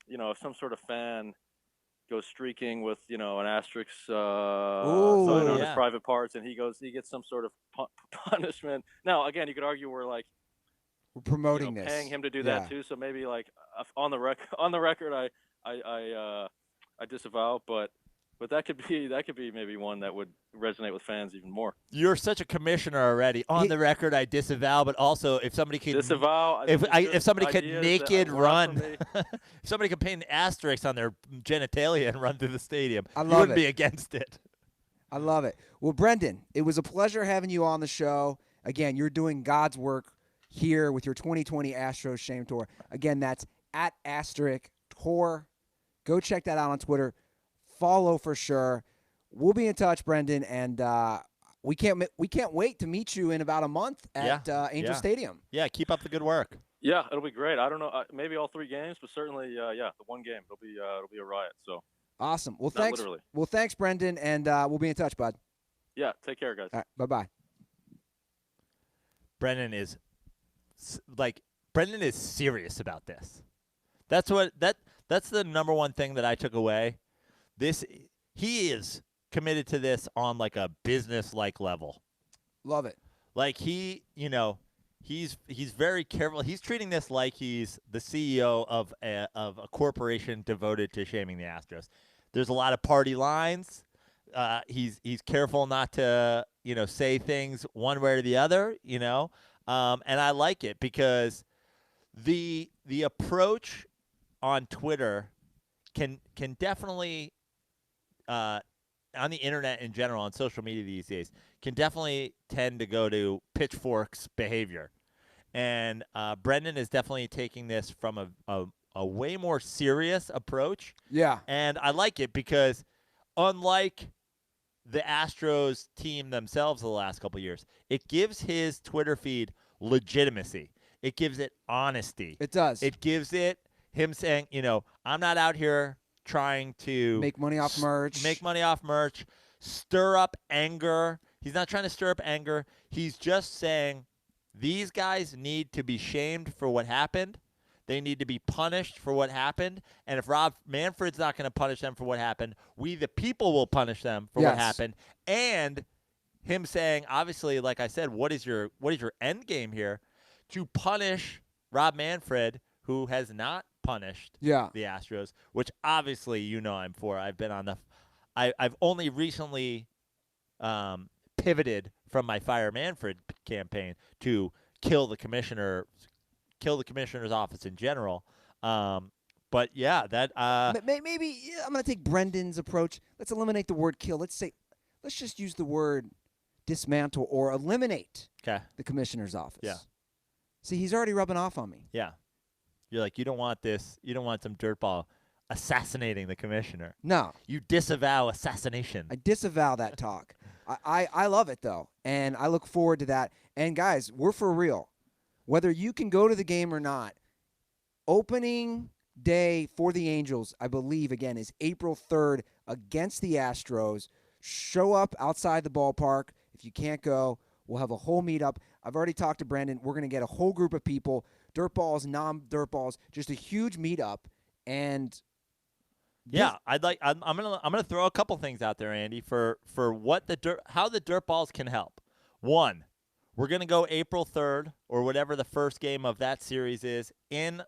if some sort of fan goes streaking with an asterisk sign on his private parts, and he gets some sort of punishment. Now, again, you could argue we're promoting this, paying him to do that too. So maybe like on the record, I disavow, but that could be maybe one that would resonate with fans even more. You're such a commissioner already. On the record, I disavow, but also if somebody could disavow, if somebody could naked run, if somebody could paint an asterisk on their genitalia and run through the stadium, you wouldn't be against it. I love it. Well, Brendan, it was a pleasure having you on the show. Again, you're doing God's work here with your 2020 Astros Shame Tour. Again, that's at Asterisk Tour. Go check that out on Twitter. Follow for sure. We'll be in touch, Brendan, and we can't wait to meet you in about a month at Angel Stadium. Yeah, keep up the good work. Yeah, it'll be great. I don't know, maybe all 3 games, but certainly, the one game it'll be a riot. So awesome. Well, thanks. Literally. Well, thanks, Brendan, and we'll be in touch, bud. Yeah, take care, guys. All right, bye-bye. Brendan is serious about this. That's the number one thing that I took away. He is committed to this on like a business-like level. Love it. Like he's very careful. He's treating this like he's the CEO of a corporation devoted to shaming the Astros. There's a lot of party lines. He's careful not to say things one way or the other. And I like it because the approach on Twitter can definitely on the internet in general, on social media these days, can definitely tend to go to pitchforks behavior. And Brendan is definitely taking this from a way more serious approach. Yeah. And I like it because unlike the Astros team themselves the last couple of years, it gives his Twitter feed legitimacy. It gives it honesty. It does. It gives it him saying, I'm not out here trying to make money off merch, stir up anger. He's not trying to stir up anger. He's just saying these guys need to be shamed for what happened. They need to be punished for what happened. And if Rob Manfred's not going to punish them for what happened, we the people will punish them for what happened. And him saying, obviously, like I said, what is your end game here? To punish Rob Manfred, who has not punished the Astros, which obviously I'm for. I've been on I've only recently pivoted from my Fire Manfred campaign to kill the commissioner's office in general. But yeah, that maybe I'm gonna take Brendan's approach. Let's eliminate the word kill. Let's just use the word dismantle or eliminate the commissioner's office. Yeah. See, he's already rubbing off on me. Yeah. You're like, you don't want this. You don't want some dirtball assassinating the commissioner. No. You disavow assassination. I disavow that talk. I love it, though, and I look forward to that. And, guys, we're for real. Whether you can go to the game or not, opening day for the Angels, I believe, again, is April 3rd against the Astros. Show up outside the ballpark. If you can't go, we'll have a whole meetup. I've already talked to Brendan. We're going to get a whole group of people, dirtballs, non-dirtballs, just a huge meetup. And yeah, I'm gonna throw a couple things out there, Andy, for how the dirtballs can help. One, we're gonna go April 3rd or whatever the first game of that series is in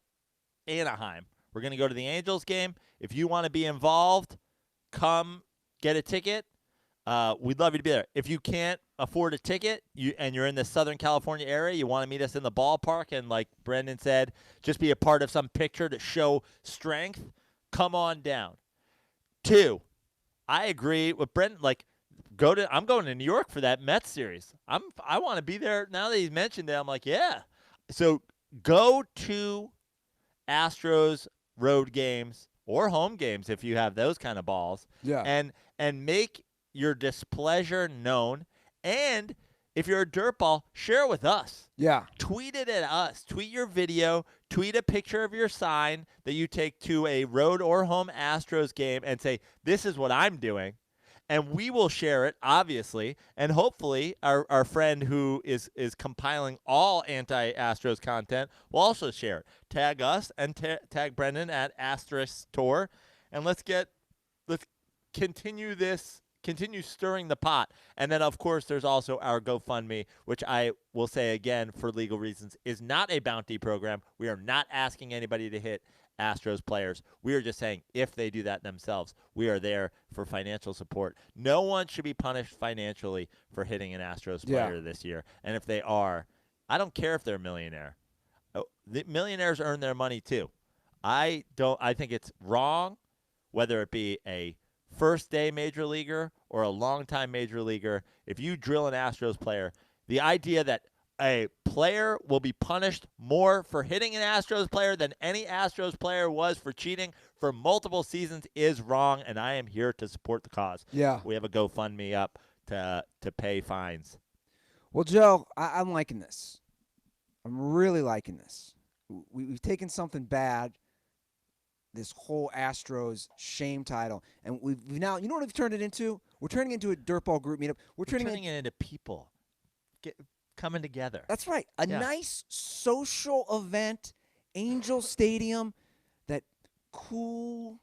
Anaheim. We're going to go to the Angels game. If you want to be involved, come get a ticket. We'd love you to be there. If you can't afford a ticket and you're in the Southern California area, you want to meet us in the ballpark and, like Brendan said, just be a part of some picture to show strength, come on down. 2, I agree with Brendan. Like, I'm going to New York for that Mets series. I want to be there. Now that he's mentioned it, I'm like, yeah. So go to Astros road games or home games if you have those kind of balls. Yeah. And make your displeasure known. And if you're a dirtball, share it with us. Yeah. Tweet it at us. Tweet your video. Tweet a picture of your sign that you take to a road or home Astros game and say, this is what I'm doing. And we will share it, obviously. And hopefully our friend who is compiling all anti-Astros content will also share it. Tag us and tag Brendan at Asterisk Tour. And let's continue this. Continue stirring the pot. And then, of course, there's also our GoFundMe, which I will say again, for legal reasons, is not a bounty program. We are not asking anybody to hit Astros players. We are just saying if they do that themselves, we are there for financial support. No one should be punished financially for hitting an Astros player this year. And if they are, I don't care if they're a millionaire. The millionaires earn their money too. I think it's wrong, whether it be a first-day major leaguer or a long-time major leaguer. If you drill an Astros player, the idea that a player will be punished more for hitting an Astros player than any Astros player was for cheating for multiple seasons is wrong, and I am here to support the cause. Yeah. We have a GoFundMe up to pay fines. Well, Joe, I'm liking this. I'm really liking this. We've taken something bad, this whole Astros shame title, and we've now, you know what we've turned it into? We're turning it into a dirtball group meetup. We're turning it into people coming together. That's right. A nice social event, Angel Stadium, that cool,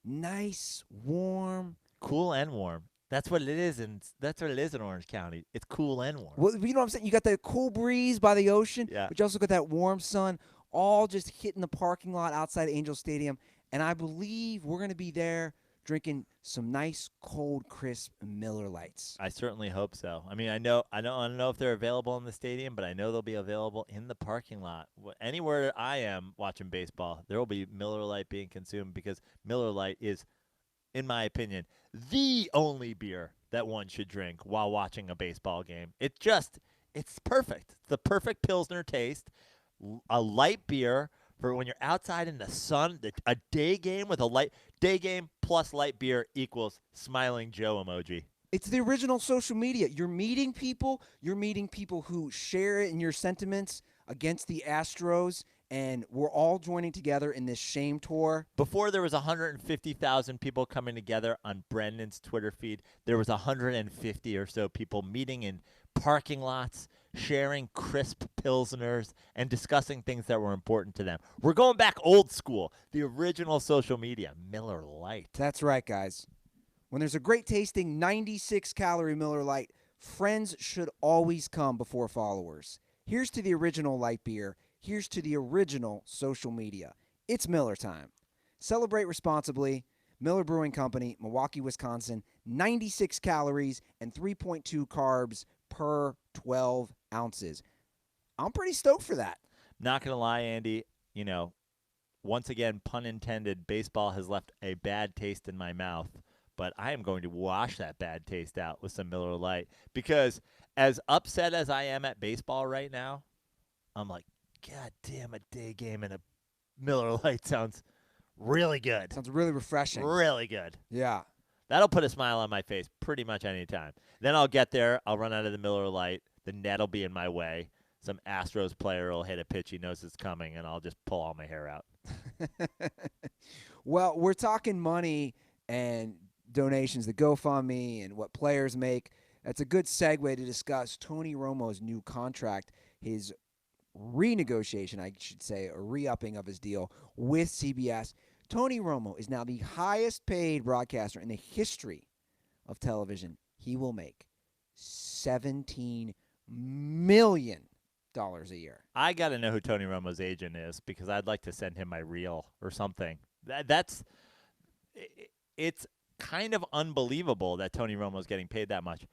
nice, warm. Cool and warm. That's what it is, and that's what it is in Orange County. It's cool and warm. Well, you know what I'm saying? You got that cool breeze by the ocean, but you also got that warm sun, all just hitting the parking lot outside Angel Stadium. And I believe we're going to be there drinking some nice, cold, crisp Miller Lights. I certainly hope so. I mean, I don't know if they're available in the stadium, but I know they'll be available in the parking lot. Anywhere I am watching baseball, there will be Miller Lite being consumed because Miller Lite is, in my opinion, the only beer that one should drink while watching a baseball game. It's perfect. It's the perfect Pilsner taste. A light beer for when you're outside in the sun. A day game with a light day game plus light beer equals smiling Joe emoji. It's the original social media. You're meeting people. You're meeting people who share in your sentiments against the Astros, and we're all joining together in this shame tour. Before there was 150,000 people coming together on Brendan's Twitter feed, there was 150 or so people meeting in parking lots, sharing crisp Pilsners, and discussing things that were important to them. We're going back old school, the original social media, Miller Lite. That's right, guys. When there's a great tasting 96-calorie Miller Lite, friends should always come before followers. Here's to the original light beer. Here's to the original social media. It's Miller time. Celebrate responsibly. Miller Brewing Company, Milwaukee, Wisconsin, 96 calories and 3.2 carbs per 12 ounces. I'm pretty stoked for that. Not going to lie, Andy, once again, pun intended, baseball has left a bad taste in my mouth, but I am going to wash that bad taste out with some Miller Lite because as upset as I am at baseball right now, I'm like, God damn, a day game and a Miller Lite sounds really good. Sounds really refreshing. Really good. Yeah. That'll put a smile on my face pretty much any time. Then I'll get there. I'll run out of the Miller Lite. The net will be in my way. Some Astros player will hit a pitch. He knows it's coming, and I'll just pull all my hair out. Well, we're talking money and donations, the GoFundMe, and what players make. That's a good segue to discuss Tony Romo's new contract, his renegotiation, I should say, a re-upping of his deal with CBS. Tony Romo is now the highest paid broadcaster in the history of television. He will make $17 million dollars a year. I got to know who Tony Romo's agent is because I'd like to send him my reel or something. It's kind of unbelievable that Tony Romo's getting paid that much.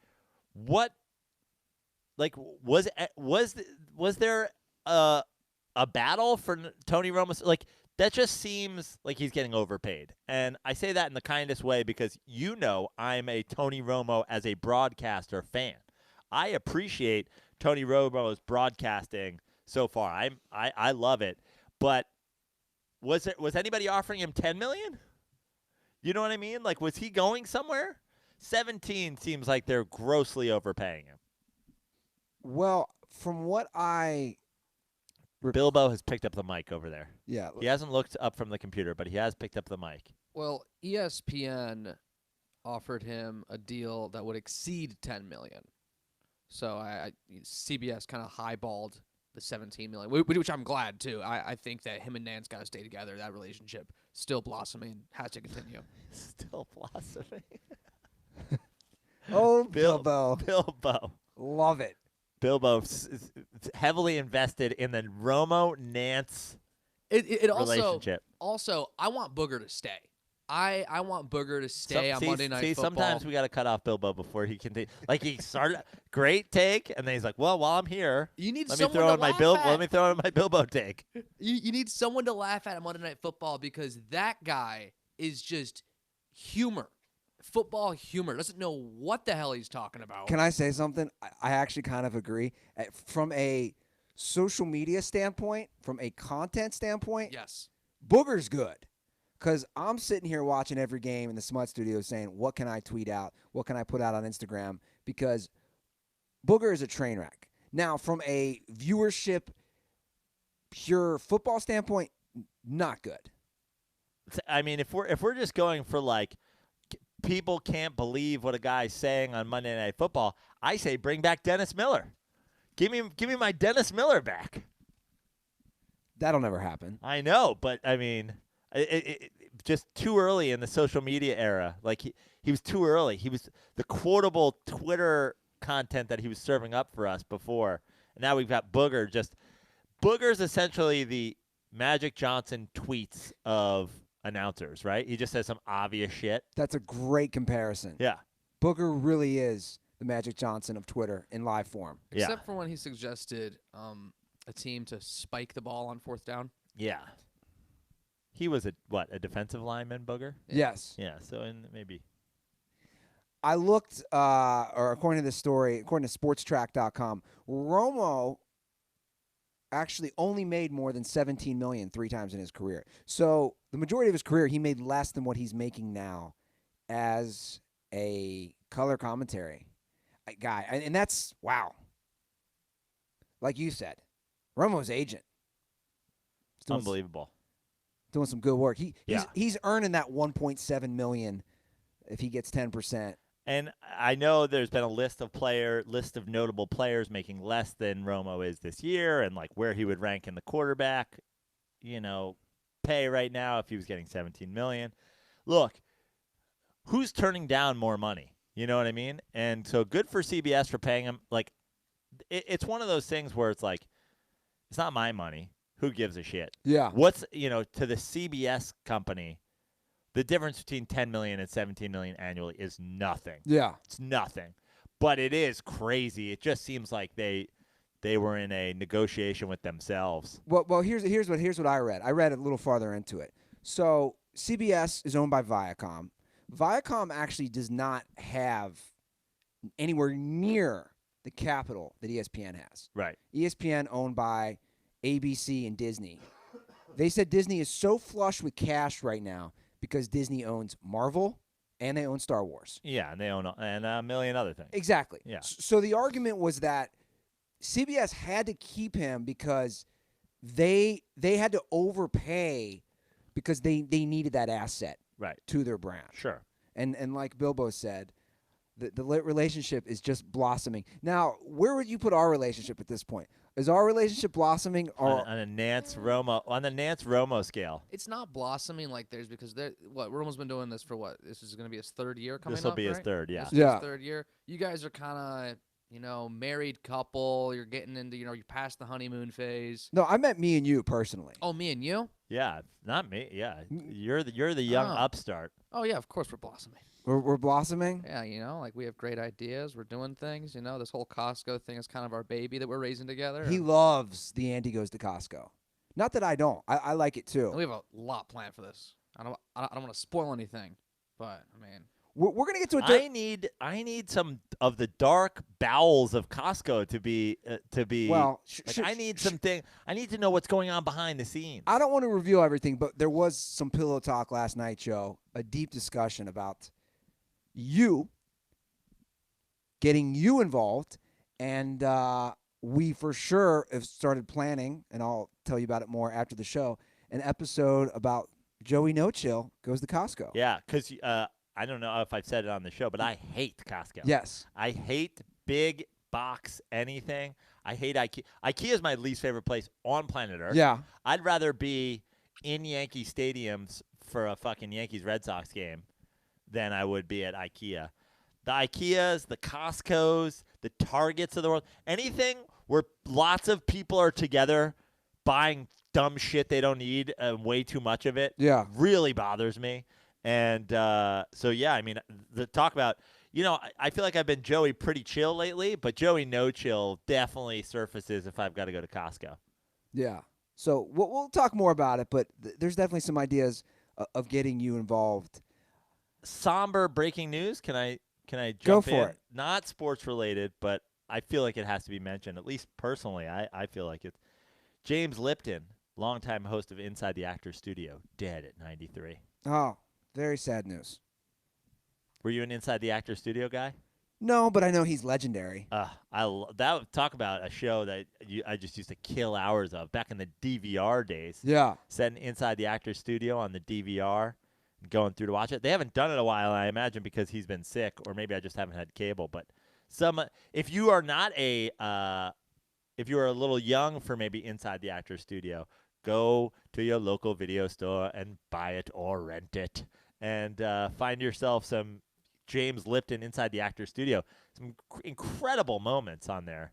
What, like, was there a battle for Tony Romo? Like, that just seems like he's getting overpaid. And I say that in the kindest way because I'm a Tony Romo as a broadcaster fan. I appreciate Tony Romo's broadcasting so far. I love it. But was anybody offering him $10 million? You know what I mean? Like, was he going somewhere? 17 seems like they're grossly overpaying him. Well, from what Bilbo has picked up the mic over there. yeah, He hasn't looked up from the computer, but he has picked up the mic. Well, ESPN offered him a deal that would exceed $10 million. So CBS kind of highballed the $17 million, which I'm glad too. I think that him and Nance got to stay together. That relationship still blossoming, has to continue. Still blossoming. oh, Bilbo. Bilbo. Love it. Bilbo heavily invested in the Romo-Nance It relationship. Also, I want Booger to stay. I want Booger to stay on Monday Night Football. Sometimes we got to cut off Bilbo before he can. Like, he started great take, and then he's like, "Well, while I'm here, you need let me someone throw to in my laugh Bilbo. at. Let me throw in my Bilbo take." You need someone to laugh at Monday Night Football because that guy is just humor. Football humor. Doesn't know what the hell he's talking about. Can I say something? I actually kind of agree. From a social media standpoint, from a content standpoint, Yes. Booger's good. Because I'm sitting here watching every game in the Smut Studio saying, what can I tweet out? What can I put out on Instagram? Because Booger is a train wreck. Now, from a viewership, pure football standpoint, not good. I mean, if we're just going for like people can't believe what a guy's saying on Monday Night Football, I say bring back Dennis Miller. Give me my Dennis Miller back. That'll never happen. I know, but I mean, it just too early in the social media era. Like he was too early. He was the quotable Twitter content that he was serving up for us before. And now we've got Booger. Booger's essentially the Magic Johnson tweets of announcers, right? He just says some obvious shit. That's a great comparison. Yeah. Booger really is the Magic Johnson of Twitter in live form. Except for when he suggested a team to spike the ball on fourth down. Yeah. He was a defensive lineman, Booger? Yes. Yeah, so maybe. I looked, or according to this story, according to sportstrack.com, Romo actually only made more than $17 million 3 times in his career. So the majority of his career, he made less than what he's making now as a color commentary guy. And that's, wow. Like you said, Romo's agent. Unbelievable. Doing some good work. Yeah. He's earning that $1.7 million if he gets 10%. And I know there's been a list of notable players making less than Romo is this year, and like where he would rank in the quarterback, pay right now if he was getting $17 million. Look, who's turning down more money? You know what I mean? And so good for CBS for paying him. Like, it's one of those things where it's like, it's not my money. Who gives a shit? Yeah. What's to the CBS company, the difference between $10 million and $17 million annually is nothing. Yeah. It's nothing. But it is crazy. It just seems like they were in a negotiation with themselves. Well, here's what I read. I read a little farther into it. So CBS is owned by Viacom. Viacom actually does not have anywhere near the capital that ESPN has. Right. ESPN owned by ABC and Disney. They said Disney is so flush with cash right now because Disney owns Marvel and they own Star Wars. Yeah, and they own a million other things. Exactly. Yeah. So the argument was that CBS had to keep him because they had to overpay because they needed that asset Right. to their brand. Sure. And like Bilbo said, the relationship is just blossoming. Now, where would you put our relationship at this point? Is our relationship blossoming or On the Nance Romo scale? It's not blossoming like theirs because Romo's been doing this for what? This is going to be his third year coming up, This will be his right? third, yeah. This is his third year. You guys are kind of, married couple. You're getting into, you're past the honeymoon phase. No, I meant me and you personally. Oh, me and you? Yeah, not me. Yeah, Mm. you're the young Oh. upstart. Oh, yeah, of course we're blossoming. We're blossoming. Yeah, like we have great ideas. We're doing things. This whole Costco thing is kind of our baby that we're raising together. He loves the Andy Goes to Costco. Not that I don't. I like it too. And we have a lot planned for this. I don't want to spoil anything, but I mean, We're gonna get to a. I need some of the dark bowels of Costco to be well, I need something. I need to know what's going on behind the scenes. I don't want to reveal everything, but there was some pillow talk last night, Joe. A deep discussion about you getting you involved, and we for sure have started planning, and I'll tell you about it more after the show. An episode about Joey No Chill goes to Costco. Yeah, because I don't know if I've said it on the show, but I hate Costco. Yes. I hate big box anything. I hate IKEA. IKEA is my least favorite place on planet Earth. Yeah. I'd rather be in Yankee stadiums for a fucking Yankees Red Sox game than I would be at IKEA. The IKEAs, the Costcos, the Targets of the world, anything where lots of people are together buying dumb shit they don't need, way too much of it, Yeah. really bothers me. And so, yeah, I mean, the talk about, I feel like I've been Joey pretty chill lately, but Joey No Chill definitely surfaces if I've got to go to Costco. Yeah. So we'll talk more about it, but there's definitely some ideas of getting you involved. Somber breaking news. Can I jump Go for in? it. Not sports related, but I feel like it has to be mentioned. At least personally, I feel like it. James Lipton, longtime host of Inside the Actors Studio, dead at 93. Oh, very sad news. Were you an Inside the Actors Studio guy? No, but I know he's legendary. Talk about a show that I just used to kill hours of back in the DVR days. Yeah. Setting Inside the Actors Studio on the DVR and going through to watch it. They haven't done it in a while, I imagine, because he's been sick, or maybe I just haven't had cable. But if you are not if you are a little young for maybe Inside the Actors Studio, go to your local video store and buy it or rent it, and find yourself some James Lipton Inside the Actors Studio. Some incredible moments on there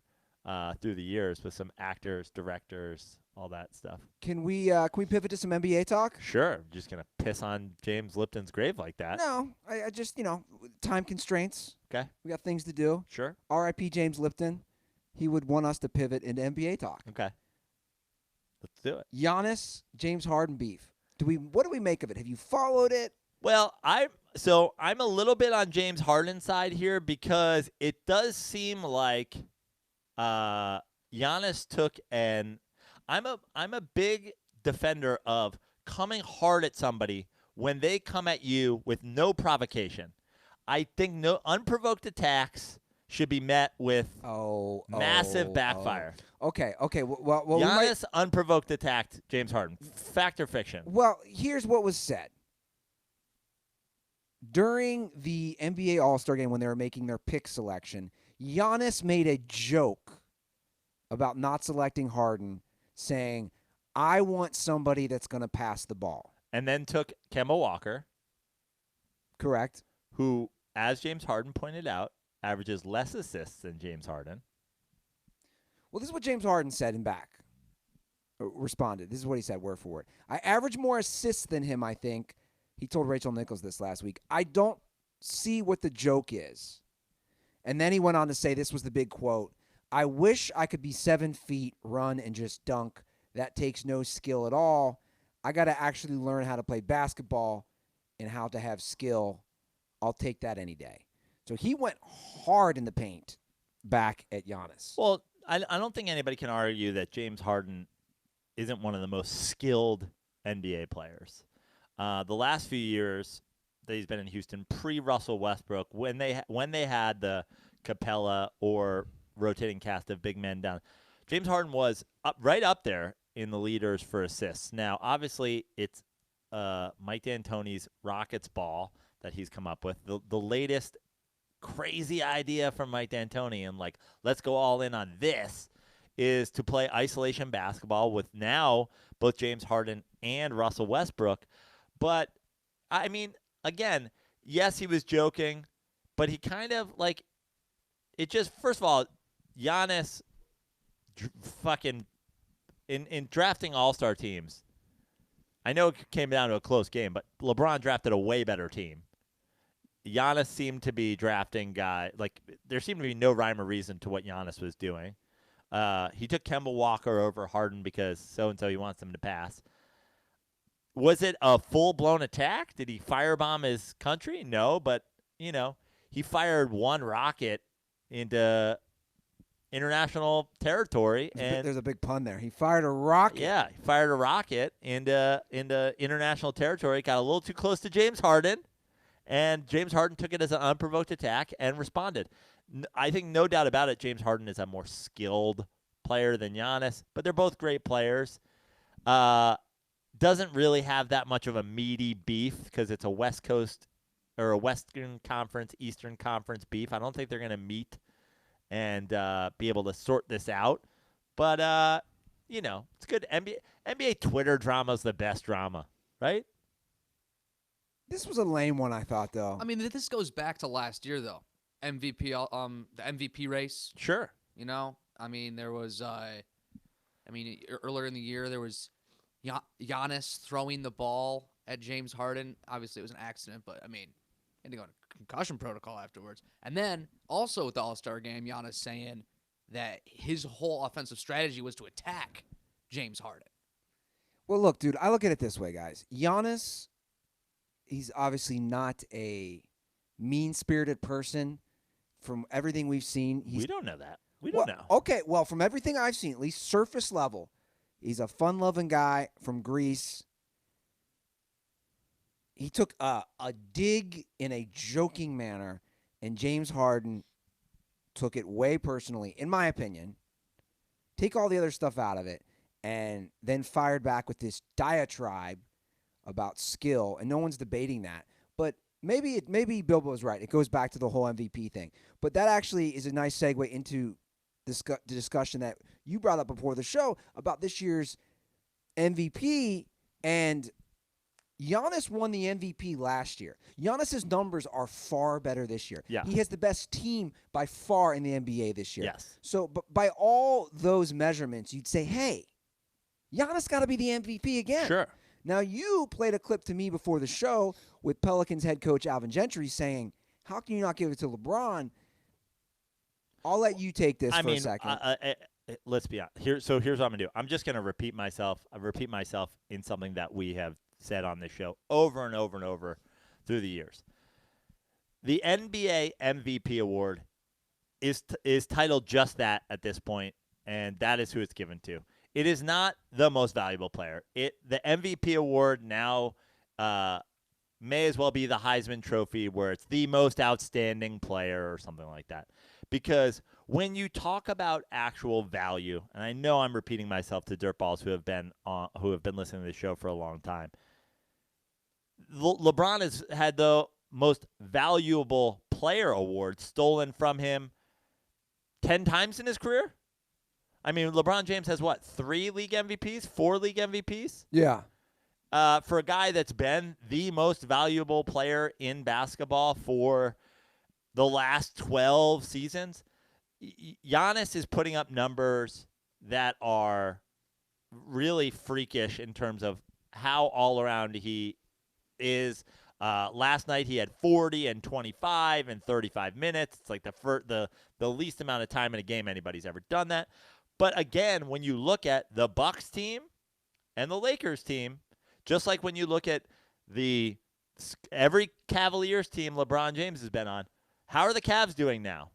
through the years with some actors, directors, all that stuff. Can we pivot to some NBA talk? Sure. I'm just going to piss on James Lipton's grave like that. No, I just, time constraints. Okay. We got things to do. Sure. R.I.P. James Lipton. He would want us to pivot into NBA talk. Okay. Let's do it. Giannis, James Harden beef. What do we make of it? Have you followed it? Well, I'm a little bit on James Harden's side here because it does seem like Giannis took I'm a big defender of coming hard at somebody when they come at you with no provocation. I think no unprovoked attacks should be met with massive backfire. Okay. Well, Giannis unprovoked attacked James Harden. Fact or fiction? Well, here's what was said. During the NBA All-Star game when they were making their pick selection, Giannis made a joke about not selecting Harden, saying, I want somebody that's going to pass the ball. And then took Kemba Walker. Correct. Who, as James Harden pointed out, averages less assists than James Harden. Well, this is what James Harden said in back. Responded. This is what he said word for word. I average more assists than him, I think. He told Rachel Nichols this last week. I don't see what the joke is. And then he went on to say, this was the big quote, I wish I could be 7 feet, run, and just dunk. That takes no skill at all. I got to actually learn how to play basketball and how to have skill. I'll take that any day. So he went hard in the paint back at Giannis. Well, I don't think anybody can argue that James Harden isn't one of the most skilled NBA players. The last few years that he's been in Houston, pre-Russell Westbrook, when they had the Capella or rotating cast of big men down, James Harden was right up there in the leaders for assists. Now, obviously, it's Mike D'Antoni's Rockets ball that he's come up with. The latest crazy idea from Mike D'Antoni, and let's go all in on this, is to play isolation basketball with now both James Harden and Russell Westbrook. But, I mean, again, yes, he was joking, but he kind of, it just, first of all, Giannis fucking in drafting all-star teams. I know it came down to a close game, but LeBron drafted a way better team. Giannis seemed to be drafting there seemed to be no rhyme or reason to what Giannis was doing. He took Kemba Walker over Harden because so-and-so he wants him to pass. Was it a full-blown attack? Did he firebomb his country? No, but, he fired one rocket into international territory. And there's a big pun there. He fired a rocket. Yeah, he fired a rocket into international territory, got a little too close to James Harden, and James Harden took it as an unprovoked attack and responded. I think no doubt about it, James Harden is a more skilled player than Giannis, but they're both great players. Doesn't really have that much of a meaty beef because it's a West Coast or a Western Conference, Eastern Conference beef. I don't think they're going to meet and be able to sort this out. But, it's good. NBA Twitter drama is the best drama, right? This was a lame one, I thought, though. I mean, this goes back to last year, though. MVP, the MVP race. Sure. I mean, there was, earlier in the year, there was Yanis throwing the ball at James Harden. Obviously, it was an accident, but, he had to go into concussion protocol afterwards. And then, also with the All-Star game, Giannis saying that his whole offensive strategy was to attack James Harden. Well, look, dude, I look at it this way, guys. Giannis, he's obviously not a mean-spirited person. From everything we've seen, we don't know that. We don't know. Okay, well, from everything I've seen, at least surface level, he's a fun-loving guy from Greece. He took a dig in a joking manner, and James Harden took it way personally, in my opinion. Take all the other stuff out of it, and then fired back with this diatribe about skill, and no one's debating that. But maybe Bilbo's right. It goes back to the whole MVP thing. But that actually is a nice segue into the discussion that you brought up before the show about this year's MVP. And Giannis won the MVP last year. Giannis's numbers are far better this year. Yeah. He has the best team by far in the NBA this year. Yes. So by all those measurements, you'd say, hey, Giannis got to be the MVP again. Sure. Now, you played a clip to me before the show with Pelicans head coach Alvin Gentry saying, how can you not give it to LeBron? I'll let you take this for a second. Let's be honest. Here's what I'm going to do. I'm just going to repeat myself. I repeat myself in something that we have said on this show over and over and over through the years. The NBA MVP award is titled just that at this point, and that is who it's given to. It is not the most valuable player. The MVP award now may as well be the Heisman Trophy, where it's the most outstanding player or something like that. Because when you talk about actual value, and I know I'm repeating myself to dirtballs who have been listening to the show for a long time, LeBron has had the most valuable player award stolen from him 10 times in his career. I mean, LeBron James has, 3 league MVPs, 4 league MVPs? Yeah. For a guy that's been the most valuable player in basketball for the last 12 seasons, Giannis is putting up numbers that are really freakish in terms of how all-around he is. Last night he had 40 and 25 and 35 minutes. It's like the least amount of time in a game anybody's ever done that. But again, when you look at the Bucks team and the Lakers team, just like when you look at every Cavaliers team LeBron James has been on, how are the Cavs doing now?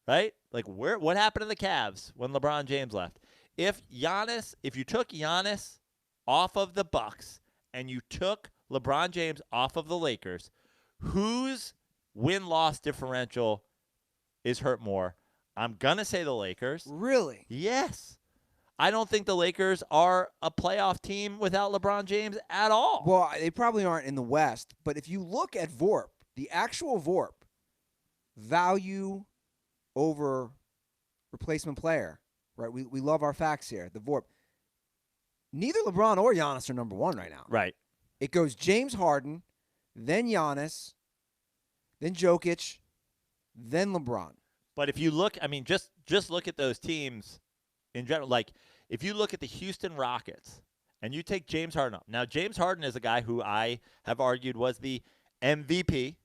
Right? Like what happened to the Cavs when LeBron James left? If you took Giannis off of the Bucks and you took LeBron James off of the Lakers, whose win-loss differential is hurt more? I'm going to say the Lakers. Really? Yes. I don't think the Lakers are a playoff team without LeBron James at all. Well, they probably aren't in the West, but if you look at VORP, the actual VORP, value over replacement player, right? We love our facts here, the VORP. Neither LeBron or Giannis are number 1 right now. Right. It goes James Harden, then Giannis, then Jokic, then LeBron. But if you look, I mean, just look at those teams in general. Like, if you look at the Houston Rockets and you take James Harden up. Now, James Harden is a guy who I have argued was the MVP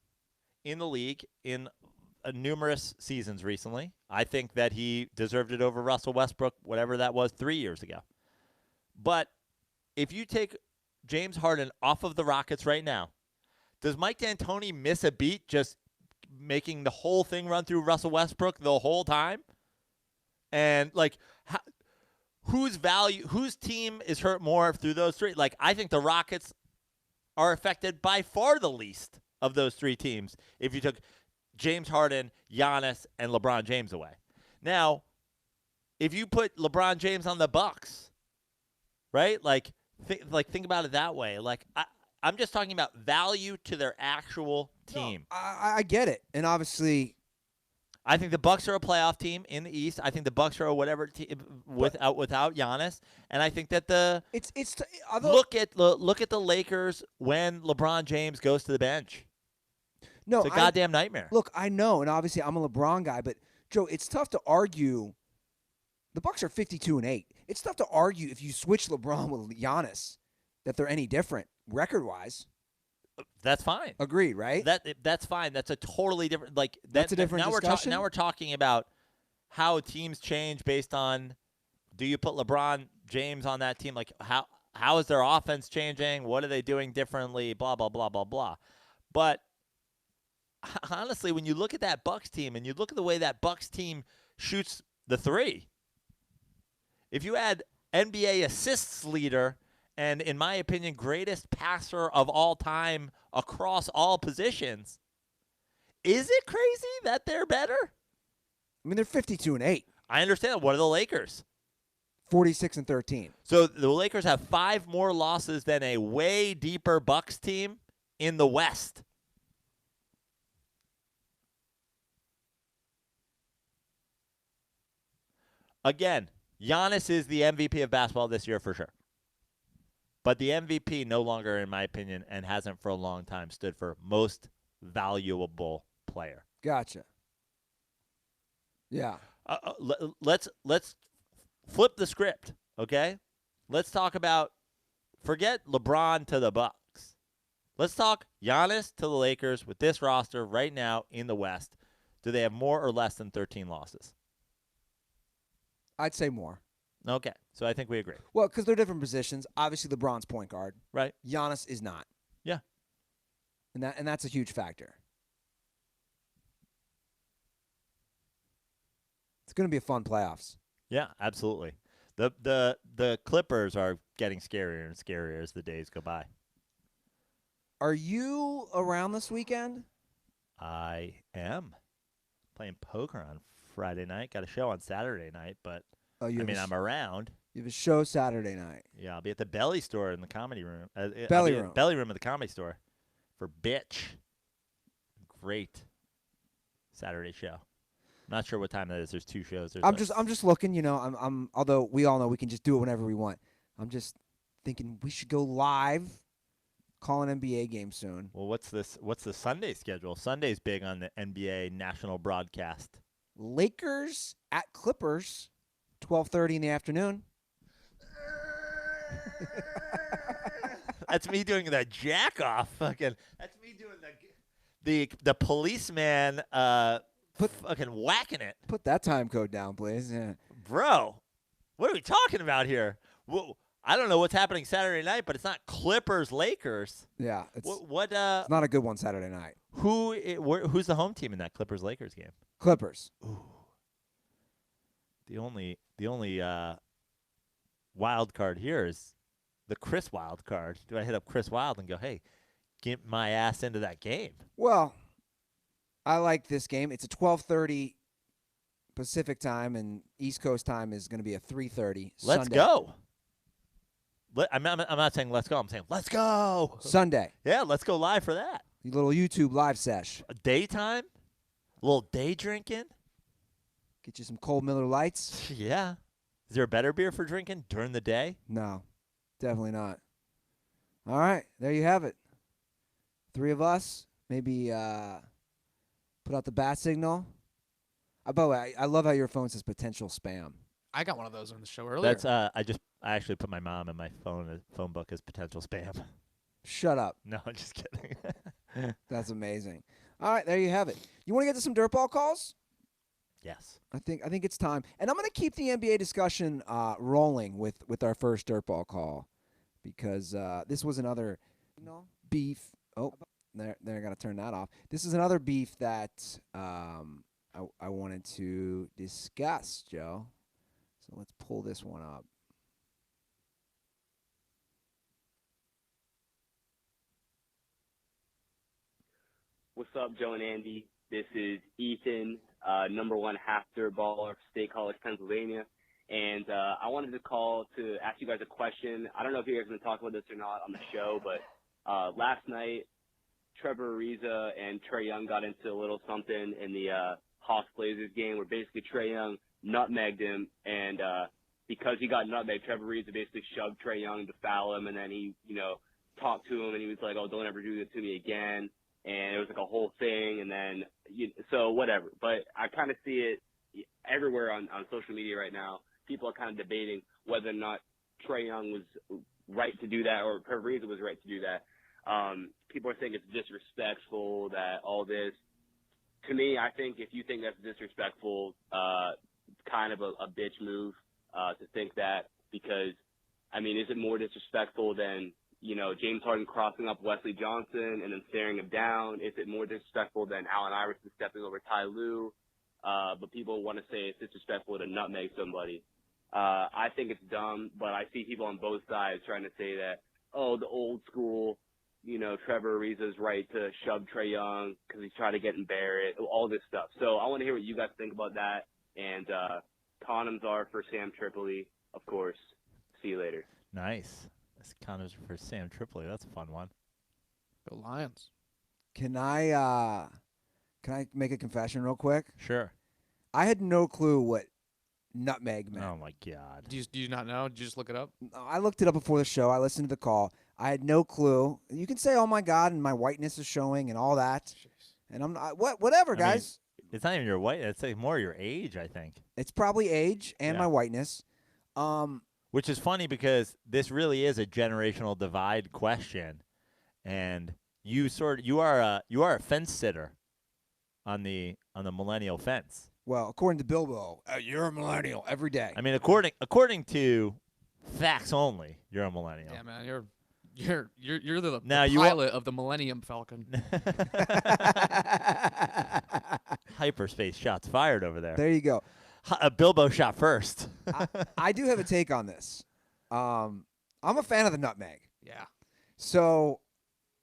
in the league in numerous seasons recently. I think that he deserved it over Russell Westbrook, whatever that was 3 years ago. But if you take James Harden off of the Rockets right now, does Mike D'Antoni miss a beat just making the whole thing run through Russell Westbrook the whole time? And, like, whose team is hurt more through those three? Like, I think the Rockets are affected by far the least of those three teams if you took James Harden, Giannis, and LeBron James away. Now, if you put LeBron James on the Bucks, right? Like, think about it that way. Like, I'm just talking about value to their actual team. No, I get it, and obviously, I think the Bucks are a playoff team in the East. I think the Bucks are a whatever team without Giannis, and I think that look at the Lakers when LeBron James goes to the bench. No, it's a goddamn nightmare. Look, I know, and obviously I'm a LeBron guy, but Joe, it's tough to argue. The Bucks are 52-8. It's tough to argue if you switch LeBron with Giannis that they're any different record-wise. That's fine. Agreed, right? That's fine. That's a totally different that's a different discussion. Now we're talking about how teams change based on, do you put LeBron James on that team? Like, how is their offense changing? What are they doing differently? Blah blah blah blah blah. But honestly, when you look at that Bucks team and you look at the way that Bucks team shoots the three, if you add NBA assists leader and, in my opinion, greatest passer of all time across all positions, is it crazy that they're better? I mean, they're 52-8. I understand. What are the Lakers? 46-13. So the Lakers have 5 more losses than a way deeper Bucks team in the West. Again, Giannis is the MVP of basketball this year for sure. But the MVP no longer, in my opinion, and hasn't for a long time, stood for most valuable player. Gotcha. Yeah. Let's flip the script, okay? Let's talk about, forget LeBron to the Bucks. Let's talk Giannis to the Lakers with this roster right now in the West. Do they have more or less than 13 losses? I'd say more. Okay, so I think we agree. Well, because they're different positions. Obviously, LeBron's point guard. Right. Giannis is not. Yeah. And that's a huge factor. It's going to be a fun playoffs. Yeah, absolutely. The Clippers are getting scarier and scarier as the days go by. Are you around this weekend? I am playing poker on Friday night. Got a show on Saturday night, but I'm around. You have a show Saturday night. Yeah, I'll be at the Belly Store in the Comedy Room. Belly Room. Belly Room at the Comedy Store for Bitch. Great Saturday show. Not sure what time that is. There's 2 shows. I'm just looking. You know, I'm. Although we all know we can just do it whenever we want. I'm just thinking we should go live. Call an NBA game soon. Well, what's the Sunday schedule? Sunday's big on the NBA national broadcast. Lakers at Clippers, 12:30 in the afternoon. That's me doing the jack off. Fucking. That's me doing the policeman. Fucking whacking it. Put that time code down, please. Yeah. Bro, what are we talking about here? Well, I don't know what's happening Saturday night, but it's not Clippers Lakers. Yeah, it's not a good one Saturday night. Who's the home team in that Clippers Lakers game? Clippers. Ooh. The only wild card here is the Chris wild card. Do I hit up Chris Wild and go, hey, get my ass into that game? Well, I like this game. It's a 12:30 Pacific time, and East Coast time is going to be a 3:30. Let's Sunday. go. I'm not saying let's go. I'm saying let's go. Sunday. Yeah, let's go live for that. A little YouTube live sesh. Daytime? A little day drinking? Get you some cold Miller Lights. Yeah. Is there a better beer for drinking during the day? No, definitely not. All right, there you have it. 3 of us. Maybe put out the bat signal. By the way, I love how your phone says potential spam. I got one of those on the show earlier. That's I actually put my mom in my phone book as potential spam. Shut up. No, I'm just kidding. That's amazing. All right, there you have it. You want to get to some dirtball calls? Yes. I think it's time, and I'm going to keep the NBA discussion rolling with our first dirtball call because this was another beef. Oh, there I got to turn that off. This is another beef that I wanted to discuss, Joe. So let's pull this one up. What's up, Joe and Andy? This is Ethan, number one half-dirt baller for State College, Pennsylvania. And I wanted to call to ask you guys a question. I don't know if you guys are going to talk about this or not on the show, but last night, Trevor Ariza and Trae Young got into a little something in the Hawks Blazers game where basically Trae Young nutmegged him. And because he got nutmegged, Trevor Ariza basically shoved Trae Young to foul him. And then he, talked to him and he was like, oh, don't ever do this to me again. And it was like a whole thing, and then so whatever. But I kind of see it everywhere on social media right now. People are kind of debating whether or not Trae Young was right to do that or Trevor Ariza was right to do that. People are saying it's disrespectful, that all this. To me, I think if you think that's disrespectful, kind of a bitch move to think that, because, I mean, is it more disrespectful than James Harden crossing up Wesley Johnson and then staring him down? Is it more disrespectful than Allen Iverson stepping over Ty Lue? But people want to say it's disrespectful to nutmeg somebody. I think it's dumb, but I see people on both sides trying to say that, oh, the old school, Trevor Ariza's right to shove Trae Young because he's trying to get embarrassed, all this stuff. So I want to hear what you guys think about that. And condoms are for Sam Tripoli, of course. See you later. Nice. This condoms for Sam Tripoli. That's a fun one. Go Lions. Can I make a confession real quick? Sure. I had no clue what nutmeg meant. Oh my God. Do you not know? Did you just look it up? I looked it up before the show. I listened to the call. I had no clue. You can say, "Oh my God," and my whiteness is showing, and all that. Jeez. And I'm not, whatever, I guys. mean, it's not even your white. It's like more your age, I think. It's probably age and Yeah. my whiteness. Which is funny because this really is a generational divide question, and you are a fence sitter on the millennial fence. Well, according to Bilbo, you're a millennial every day. I mean, according to facts only, you're a millennial. Yeah, man, you're the Now, the you pilot of the Millennium Falcon. Hyperspace shots fired over there. There you go. Bilbo shot first. I do have a take on this. I'm a fan of the nutmeg. Yeah. So,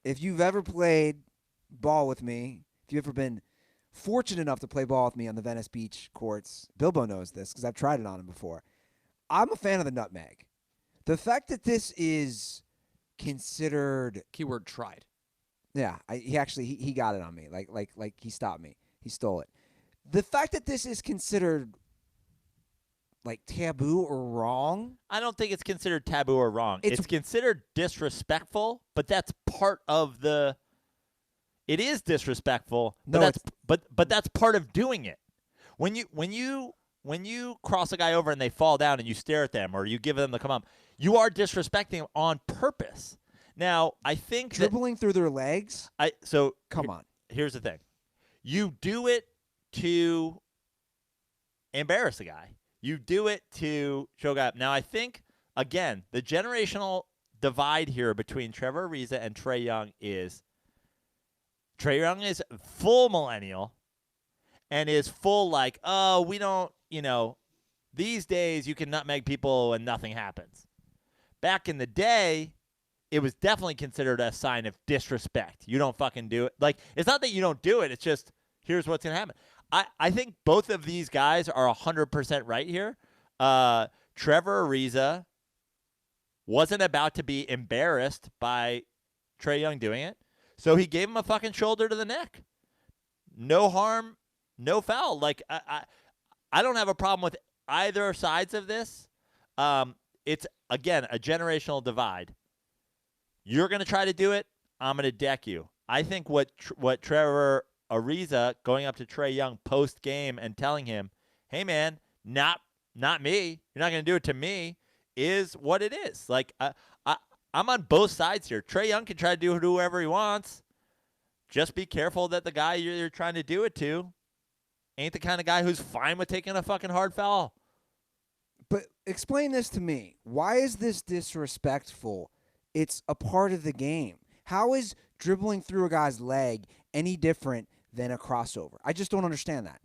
if you've ever played ball with me, if you've ever been fortunate enough to play ball with me on the Venice Beach courts, Bilbo knows this because I've tried it on him before. I'm a fan of the nutmeg. The fact that this is considered, Keyword tried. yeah, he got it on me. Like he stopped me. He stole it. The fact that this is considered like taboo or wrong. I don't think it's considered taboo or wrong. It's It's considered disrespectful, but that's part of the. It is disrespectful, but No, but that's part of doing it. When you cross a guy over and they fall down and you stare at them or you give them the come up, you are disrespecting them on purpose. Now, I think dribbling through their legs. Come on. Here's the thing. You do it to embarrass a guy. You do it to show a guy up. Now, I think, again, the generational divide here between Trevor Ariza and Trae Young is Trae Young is full millennial and is full like, oh, we don't, these days you can nutmeg people and nothing happens. Back in the day, it was definitely considered a sign of disrespect. You don't fucking do it. Like, it's not that you don't do it. It's just, here's what's going to happen. I think both of these guys are 100% right here. Trevor Ariza wasn't about to be embarrassed by Trae Young doing it, so he gave him a fucking shoulder to the neck. No harm, no foul. Like, I don't have a problem with either sides of this. It's, again, a generational divide. You're going to try to do it, I'm going to deck you. I think what Trevor Ariza going up to Trae Young post game and telling him, "Hey man, not me. You're not going to do it to me," is what it is. Like I'm on both sides here. Trae Young can try to do it to whoever he wants. Just be careful that the guy you're trying to do it to ain't the kind of guy who's fine with taking a fucking hard foul. But explain this to me. Why is this disrespectful? It's a part of the game. How is dribbling through a guy's leg any different than a crossover? I just don't understand that.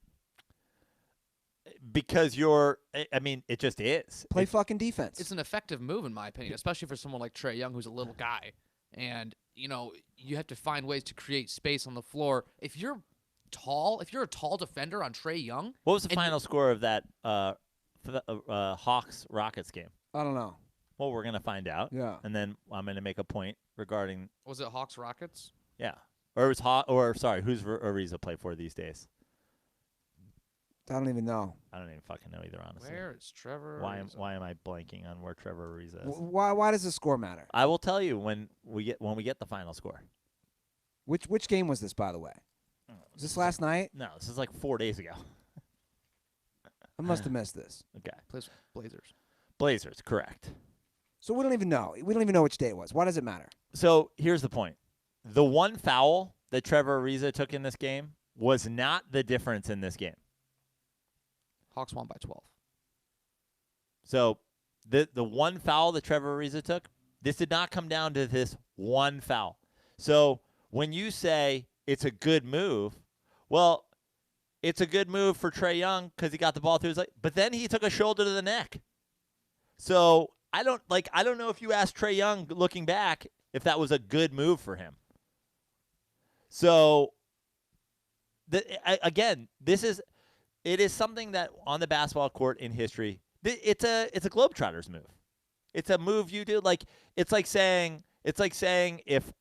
Because it just is. Play fucking defense. It's an effective move, in my opinion, especially for someone like Trae Young, who's a little guy. And, you have to find ways to create space on the floor. If you're a tall defender on Trae Young. What was the final score of that Hawks-Rockets game? I don't know. Well, we're going to find out. Yeah. And then I'm going to make a point regarding. Was it Hawks-Rockets? Yeah. Or it was who's Ariza play for these days? I don't even know. I don't even fucking know either, honestly. Where is Trevor? Why am I blanking on where Trevor Ariza is? Why does the score matter? I will tell you when we get the final score. Which game was this, by the way? Was this last night? No, this is like 4 days ago. I must have missed this. Okay. Blazers. Blazers, correct. So we don't even know. We don't even know which day it was. Why does it matter? So here's the point. The one foul that Trevor Ariza took in this game was not the difference in this game. Hawks won by 12. So the one foul that Trevor Ariza took, this did not come down to this one foul. So when you say it's a good move, well, it's a good move for Trae Young because he got the ball through his leg, but then he took a shoulder to the neck. So I don't know if you asked Trae Young looking back if that was a good move for him. So it is something that on the basketball court in history, it's a Globetrotters move. It's a move you do. It's like saying if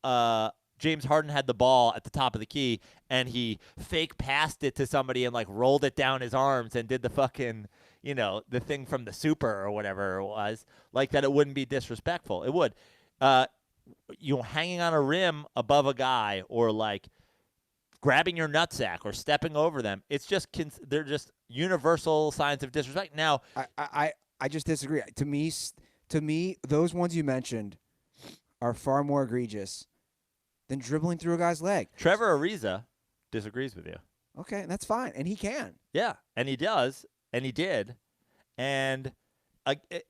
James Harden had the ball at the top of the key and he fake passed it to somebody and rolled it down his arms and did the fucking the thing from the Super or whatever it was, that it wouldn't be disrespectful. It would. Hanging on a rim above a guy or grabbing your nutsack or stepping over them. It's just they're just universal signs of disrespect. Now, I just disagree. To me, those ones you mentioned are far more egregious than dribbling through a guy's leg. Trevor Ariza disagrees with you. Okay, that's fine, and he can. Yeah, and he does, and he did, and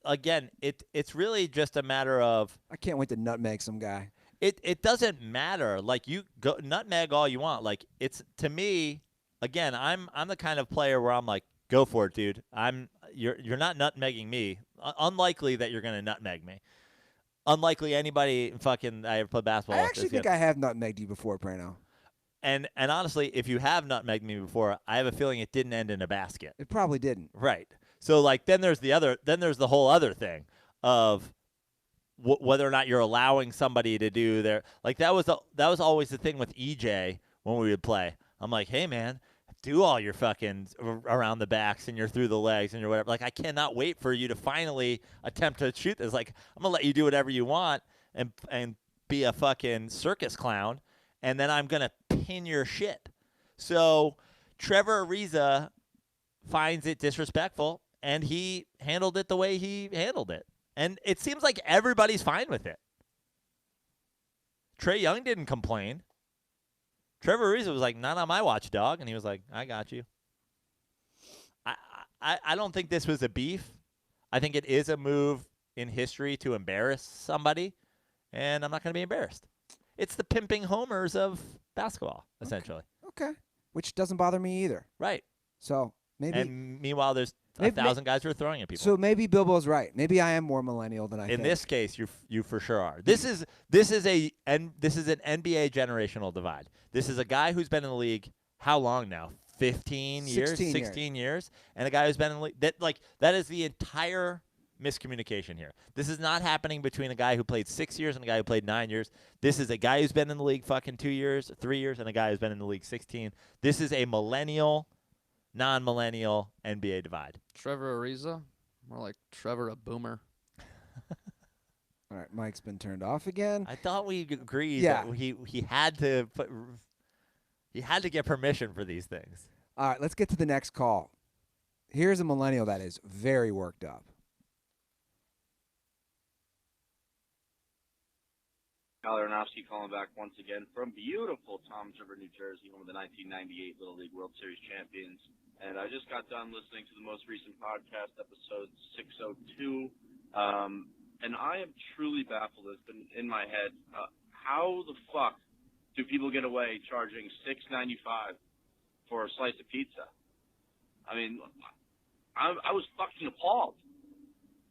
again, it's really just a matter of. I can't wait to nutmeg some guy. It doesn't matter. You go nutmeg all you want. It's to me, again, I'm the kind of player where I'm go for it, dude. You're not nutmegging me. Unlikely that you're gonna nutmeg me. Unlikely anybody fucking I ever played basketball. I actually think I have nutmegged you before, Prano. And honestly, if you have nutmegged me before, I have a feeling it didn't end in a basket. It probably didn't. Right. So then there's the whole other thing of whether or not you're allowing somebody to do their that was always the thing with EJ when we would play. I'm like, hey man, do all your fucking around the backs and you're through the legs and you're whatever. I cannot wait for you to finally attempt to shoot this. I'm gonna let you do whatever you want and be a fucking circus clown, and then I'm gonna pin your shit. So Trevor Ariza finds it disrespectful, and he handled it the way he handled it. And it seems like everybody's fine with it. Trae Young didn't complain. Trevor Ariza was like, not on my watch, dog. And he was like, I got you. I don't think this was a beef. I think it is a move in history to embarrass somebody. And I'm not going to be embarrassed. It's the pimping homers of basketball, essentially. Okay. Which doesn't bother me either. Right. So maybe. And meanwhile, there's 1,000 guys who are throwing at people. So maybe Bilbo's right. Maybe I am more millennial than I think. In this case, you for sure are. This is an NBA generational divide. This is a guy who's been in the league how long now? 15 years, 16 years, and a guy who's been in the league. That is the entire miscommunication here. This is not happening between a guy who played 6 years and a guy who played 9 years. This is a guy who's been in the league fucking 2 years, 3 years, and a guy who's been in the league 16. This is a millennial, non-millennial NBA divide. Trevor Ariza, more like Trevor a boomer. All right, Mike's been turned off again. I thought we agreed Yeah. that he had to put. He had to get permission for these things. All right, let's get to the next call. Here's a millennial that is very worked up. Kyle Aronofsky calling back once again from beautiful Toms River, New Jersey, home of the 1998 Little League World Series champions. And I just got done listening to the most recent podcast, episode 602. And I am truly baffled. It's been in my head. How the fuck do people get away charging $6.95 for a slice of pizza? I mean, I was fucking appalled.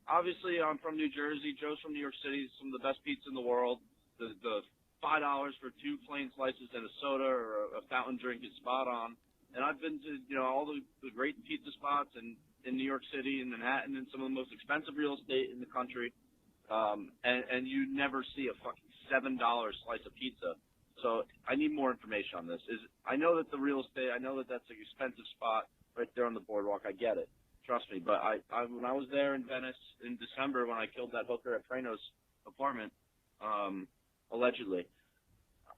Obviously, I'm from New Jersey. Joe's from New York City. Some of the best pizza in the world. The $5 for 2 plain slices and a soda or a fountain drink is spot on. And I've been to all the great pizza spots in New York City and Manhattan and some of the most expensive real estate in the country. And you never see a fucking $7 slice of pizza. So I need more information on this. I know that the real estate, I know that that's an expensive spot right there on the boardwalk. I get it. Trust me. But when I was there in Venice in December when I killed that hooker at Prano's apartment, allegedly,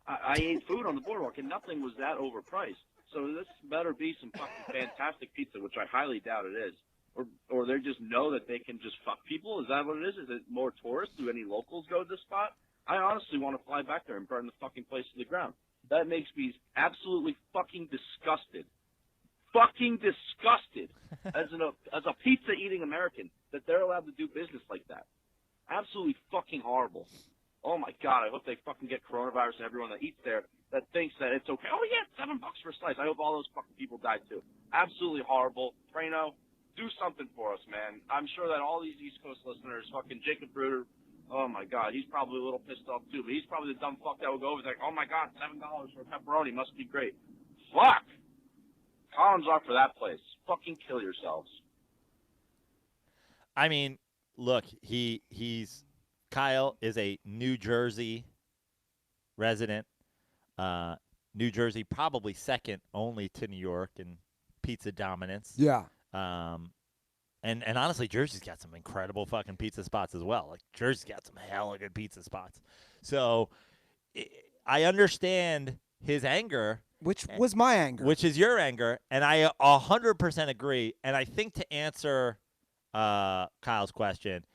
I ate food on the boardwalk and nothing was that overpriced. So this better be some fucking fantastic pizza, which I highly doubt it is. Or they just know that they can just fuck people? Is that what it is? Is it more tourists? Do any locals go to this spot? I honestly want to fly back there and burn the fucking place to the ground. That makes me absolutely fucking disgusted. Fucking disgusted as a pizza-eating American that they're allowed to do business like that. Absolutely fucking horrible. Oh, my God, I hope they fucking get coronavirus and everyone that eats there that thinks that it's okay. Oh, yeah, $7 for a slice. I hope all those fucking people die, too. Absolutely horrible. Prano, do something for us, man. I'm sure that all these East Coast listeners, fucking Jacob Bruder, oh, my God, he's probably a little pissed off, too. But he's probably the dumb fuck that would go over there like, oh, my God, $7 for a pepperoni must be great. Fuck. Collins off for that place. Fucking kill yourselves. I mean, look, Kyle is a New Jersey resident. New Jersey probably second only to New York in pizza dominance. Yeah. And honestly, Jersey's got some incredible fucking pizza spots as well. Like Jersey's got some hella good pizza spots. So I understand his anger. Which was my anger. Which is your anger, and I 100% agree. And I think to answer Kyle's question,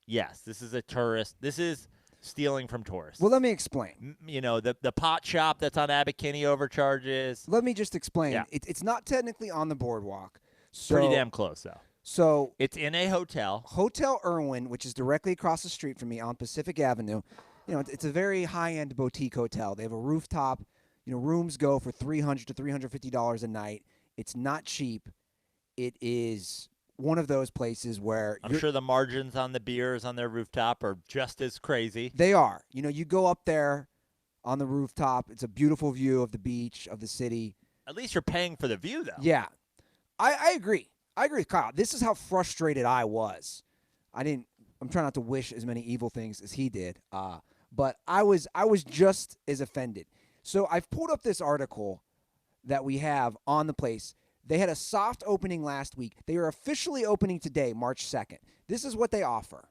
yes, this is a tourist. This is stealing from tourists. Well, let me explain. The pot shop that's on Abercrombie overcharges. Let me just explain. Yeah. It's not technically on the boardwalk. So, Pretty damn close, though. So it's in a hotel. Hotel Irwin, which is directly across the street from me on Pacific Avenue. It's a very high-end boutique hotel. They have a rooftop. Rooms go for $300 to $350 a night. It's not cheap. It is one of those places where I'm sure the margins on the beers on their rooftop are just as crazy. They are. You go up there on the rooftop. It's a beautiful view of the beach, of the city. At least you're paying for the view, though. Yeah. I agree. I agree with Kyle. This is how frustrated I was. I'm trying not to wish as many evil things as he did. But I was just as offended. So I've pulled up this article that we have on the place. They had a soft opening last week. They are officially opening today, March 2nd. This is what they offer.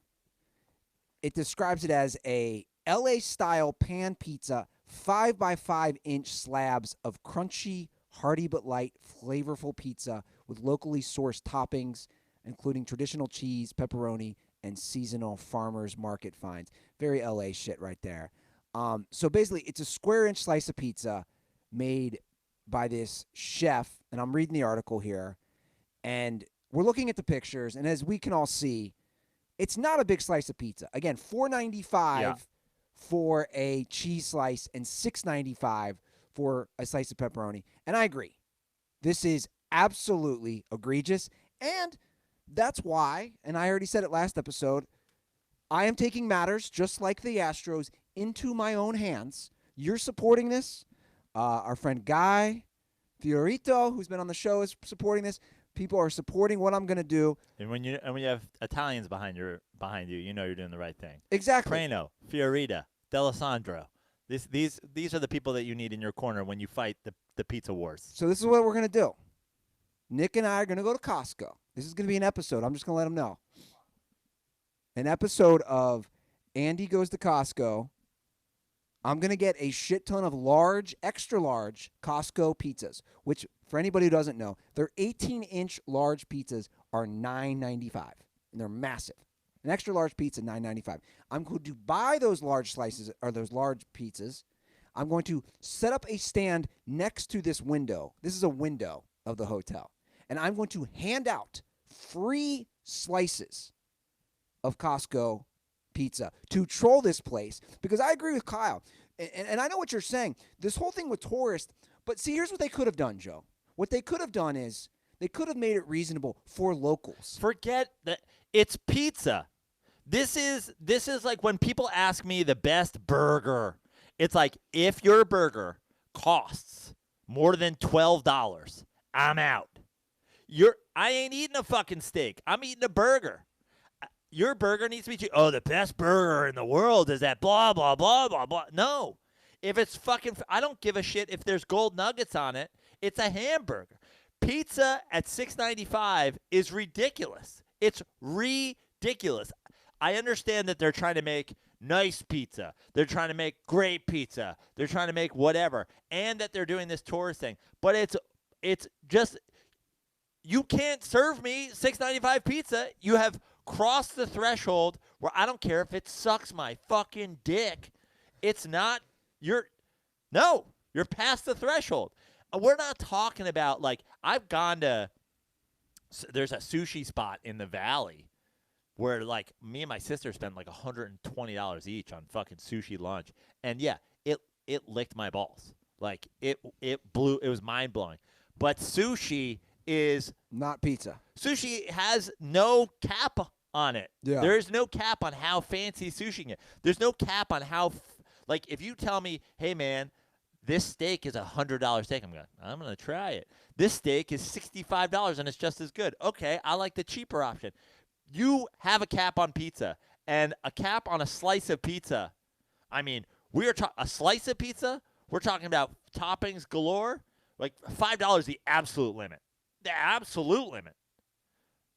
It describes it as a LA-style pan pizza, 5 by 5 inch slabs of crunchy, hearty but light, flavorful pizza with locally sourced toppings, including traditional cheese, pepperoni, and seasonal farmers market finds. Very LA shit right there. So basically, it's a square-inch slice of pizza made by this chef, and I'm reading the article here, and we're looking at the pictures, and as we can all see, it's not a big slice of pizza. Again, $4.95 for a cheese slice and $6.95 for a slice of pepperoni. And I agree. This is absolutely egregious, and that's why, and I already said it last episode, I am taking matters, just like the Astros, into my own hands. You're supporting this. Our friend Guy Fiorito, who's been on the show, is supporting this. People are supporting what I'm going to do. And when you have Italians behind you, you know you're doing the right thing. Exactly. Prano, Fiorita, D'Alessandro. These are the people that you need in your corner when you fight the pizza wars. So this is what we're going to do. Nick and I are going to go to Costco. This is going to be an episode. I'm just going to let them know. An episode of Andy Goes to Costco I'm going to get a shit ton of large, extra large Costco pizzas, which for anybody who doesn't know, their 18-inch large pizzas are $9.95, and they're massive. An extra large pizza, $9.95. I'm going to buy those large slices or those large pizzas. I'm going to set up a stand next to this window. This is a window of the hotel. And I'm going to hand out free slices of Costco pizza to troll this place, because I agree with Kyle. And I know what you're saying. This whole thing with tourists, but see, here's what they could have done, Joe. What they could have done is they could have made it reasonable for locals. Forget that it's pizza. This is like when people ask me the best burger. It's like, if your burger costs more than $12, I'm out. I ain't eating a fucking steak. I'm eating a burger. Your burger needs to be cheap. Oh, the best burger in the world is that blah, blah, blah, blah, blah. No. If it's fucking, I don't give a shit if there's gold nuggets on it. It's a hamburger. Pizza at $6.95 is ridiculous. It's ridiculous. I understand that they're trying to make nice pizza. They're trying to make great pizza. They're trying to make whatever. And that they're doing this tourist thing. But it's just, you can't serve me $6.95 pizza. You have crossed the threshold where I don't care if it sucks my fucking dick. It's not, you're past the threshold. We're not talking about, like, I've gone to, there's a sushi spot in the valley where, like, me and my sister spent like $120 each on fucking sushi lunch. And yeah, it licked my balls. Like, it was mind blowing. But sushi is not pizza. Sushi has no cap on it. Yeah. There is no cap on how fancy sushi is. There's no cap on how, like, if you tell me, hey, man, this steak is $100 steak, I'm going to try it. This steak is $65 and it's just as good. Okay, I like the cheaper option. You have a cap on pizza and a cap on a slice of pizza. I mean, a slice of pizza, we're talking about toppings galore. Like, $5 is the absolute limit. The absolute limit.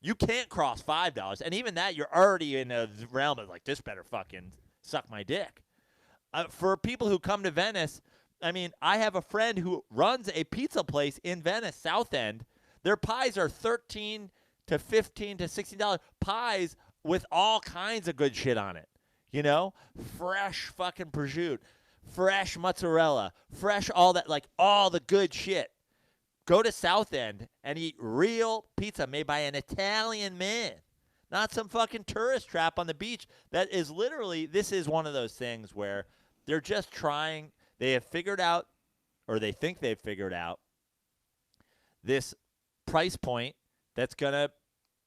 You can't cross $5. And even that, you're already in a realm of, like, this better fucking suck my dick. For people who come to Venice, I mean, I have a friend who runs a pizza place in Venice, South End. Their pies are $13 to $15 to $16 pies with all kinds of good shit on it. You know? Fresh fucking prosciutto, fresh mozzarella, fresh all that, like, all the good shit. Go to South End and eat real pizza made by an Italian man, not some fucking tourist trap on the beach. That is literally, this is one of those things where they're just trying, they have figured out, or they think they've figured out, this price point that's going to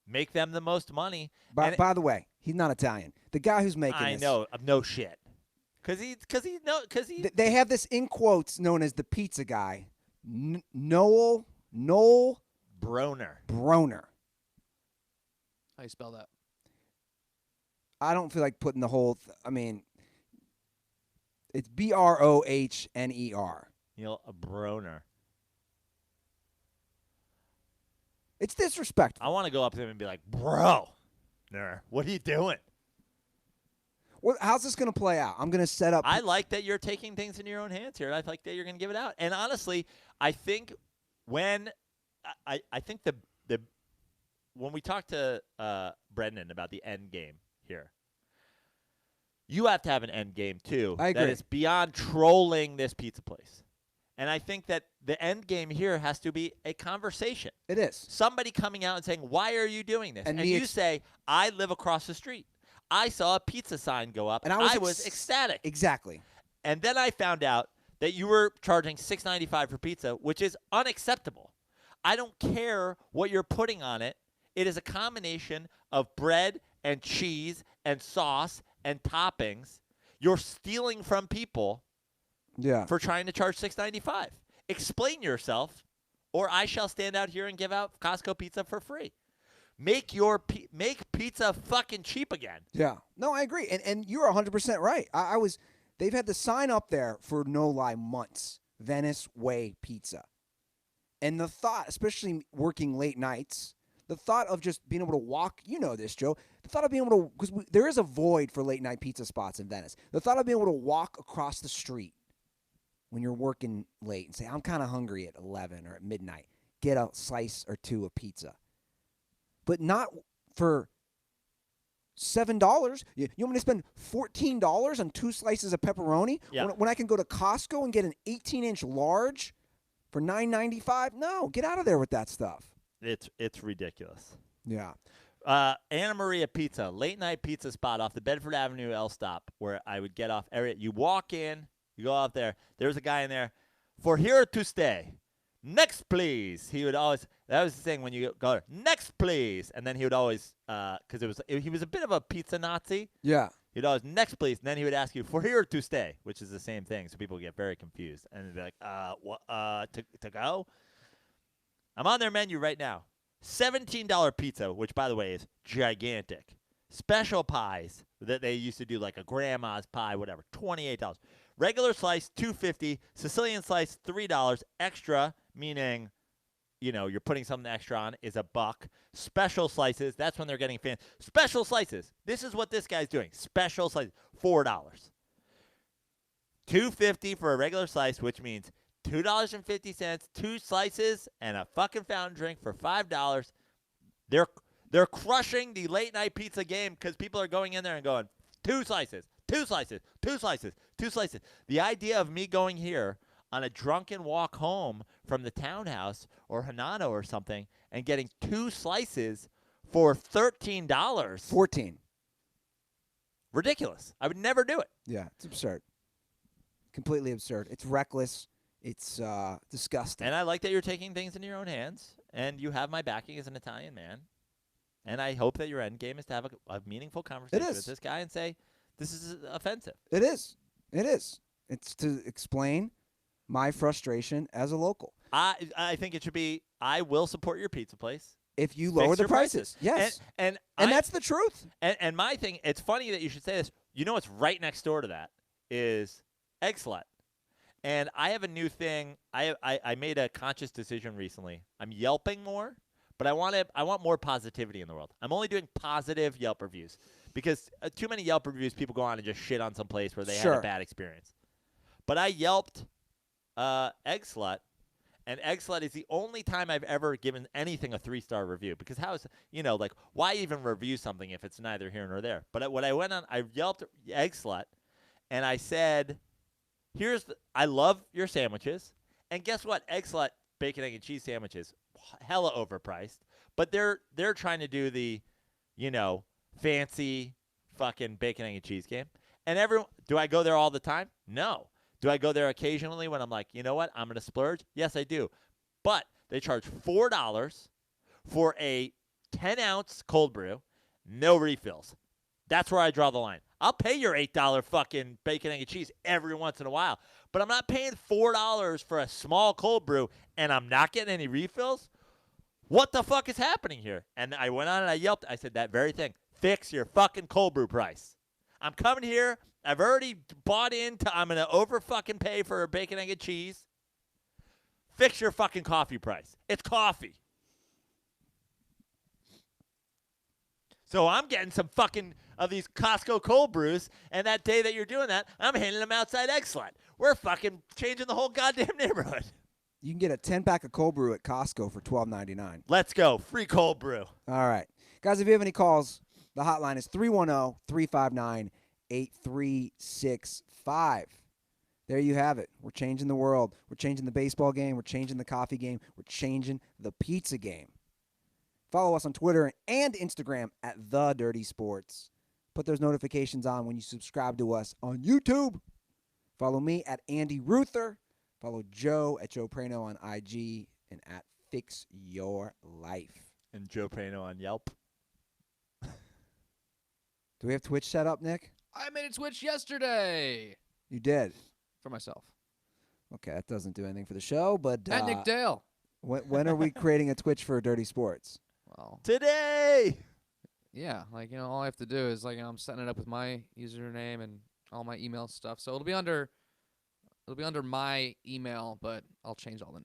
make them the most money. By the way, he's not Italian. The guy who's making I this. know, no shit. They have this in quotes known as the pizza guy. Noel Broner. How you spell that? I don't feel like putting the whole. It's Brohner. Neil Broner. It's disrespectful. I want to go up to him and be like, bro, what are you doing? How's this going to play out? I'm going to set up. I like that you're taking things in your own hands here. I like that you're going to give it out. And honestly, I think when we talk to Brendan about the end game here, you have to have an end game too. I agree. That is beyond trolling this pizza place. And I think that the end game here has to be a conversation. It is. Somebody coming out and saying, why are you doing this? And you say, I live across the street. I saw a pizza sign go up, and I was ecstatic. Exactly. And then I found out that you were charging $6.95 for pizza, which is unacceptable. I don't care what you're putting on it. It is a combination of bread and cheese and sauce and toppings. You're stealing from people for trying to charge $6.95. Explain yourself, or I shall stand out here and give out Costco pizza for free. Make pizza fucking cheap again. Yeah. No, I agree. And you're 100% right. They've had the sign up there for no lie months. Venice Way Pizza. And the thought, especially working late nights, the thought of just being able to walk, you know this, Joe, the thought of being able to, because there is a void for late night pizza spots in Venice. The thought of being able to walk across the street when you're working late and say, I'm kind of hungry at 11 or at midnight, get a slice or two of pizza. But not for $7. You want me to spend $14 on 2 slices of pepperoni when I can go to Costco and get an 18-inch large for $9.95? No, get out of there with that stuff. It's ridiculous. Yeah. Anna Maria Pizza, late night pizza spot off the Bedford Avenue L stop where I would get off. You walk in, you go out there. There's a guy in there. For here to stay. Next, please. He would always. That was the thing when you go next, please, and then he would always because he was a bit of a pizza Nazi. Yeah. He'd always next, please, and then he would ask you for here to stay, which is the same thing. So people get very confused and they'd be like, what? To go? I'm on their menu right now. $17 pizza, which by the way is gigantic. Special pies that they used to do like a grandma's pie, whatever, $28. Regular slice, $2.50. Sicilian slice, $3. Extra, meaning, you're putting something extra on, is $1. Special slices, that's when they're getting fancy. Special slices. This is what this guy's doing. Special slices, $4. $2.50 for a regular slice, which means $2.50, 2 slices, and a fucking fountain drink for $5. They're crushing the late night pizza game because people are going in there and going, 2 slices, 2 slices, 2 slices, 2 slices. The idea of me going here on a drunken walk home from the townhouse or Hanano or something and getting 2 slices for $13. 14. Ridiculous. I would never do it. Yeah, it's absurd. Completely absurd. It's reckless. It's disgusting. And I like that you're taking things into your own hands, and you have my backing as an Italian man. And I hope that your end game is to have a meaningful conversation with this guy and say, this is offensive. It is. It is. It's to explain my frustration as a local. I think it should be, I will support your pizza place if you lower the prices. Yes. And that's the truth. And my thing, it's funny that you should say this. You know what's right next door to that is Egg Slut. And I have a new thing. I made a conscious decision recently. I'm Yelping more, but I want more positivity in the world. I'm only doing positive Yelp reviews because too many Yelp reviews, people go on and just shit on some place where they had a bad experience. But I Yelped Egg Slut, and Egg Slut is the only time I've ever given anything a 3-star review because why even review something if it's neither here nor there? But when I went on, I Yelped Egg Slut, and I said, I love your sandwiches, and guess what? Egg Slut bacon, egg, and cheese sandwiches, hella overpriced, but they're trying to do the, fancy fucking bacon, egg, and cheese game. And do I go there all the time? No. Do I go there occasionally when I'm like, you know what? I'm going to splurge? Yes, I do. But they charge $4 for a 10-ounce cold brew, no refills. That's where I draw the line. I'll pay your $8 fucking bacon, egg, and cheese every once in a while, but I'm not paying $4 for a small cold brew, and I'm not getting any refills? What the fuck is happening here? And I went on and I yelped. I said that very thing. Fix your fucking cold brew price. I'm coming here. I've already bought into I'm going to over fucking pay for a bacon, egg, and cheese. Fix your fucking coffee price. It's coffee. So I'm getting some fucking of these Costco cold brews, and that day that you're doing that, I'm handing them outside Egg Slut. We're fucking changing the whole goddamn neighborhood. You can get a 10-pack of cold brew at Costco for $12.99. Let's go. Free cold brew. All right. Guys, if you have any calls, the hotline is 310-359-8365. There you have it. We're changing the world. We're changing the baseball game. We're changing the coffee game. We're changing the pizza game. Follow us on Twitter and Instagram at The Dirty Sports. Put those notifications on when you subscribe to us on YouTube. Follow me at Andy Ruther. Follow Joe at Joe Prano on IG and at Fix Your Life. And Joe Prano on Yelp. Do we have Twitch set up, Nick? I made a Twitch yesterday. You did? For myself. Okay, that doesn't do anything for the show, but... At Nick Dale. When are we creating a Twitch for Dirty Sports? Well, today! Yeah, all I have to do is, I'm setting it up with my username and all my email stuff. So it'll be under It'll be under my email, but I'll change all the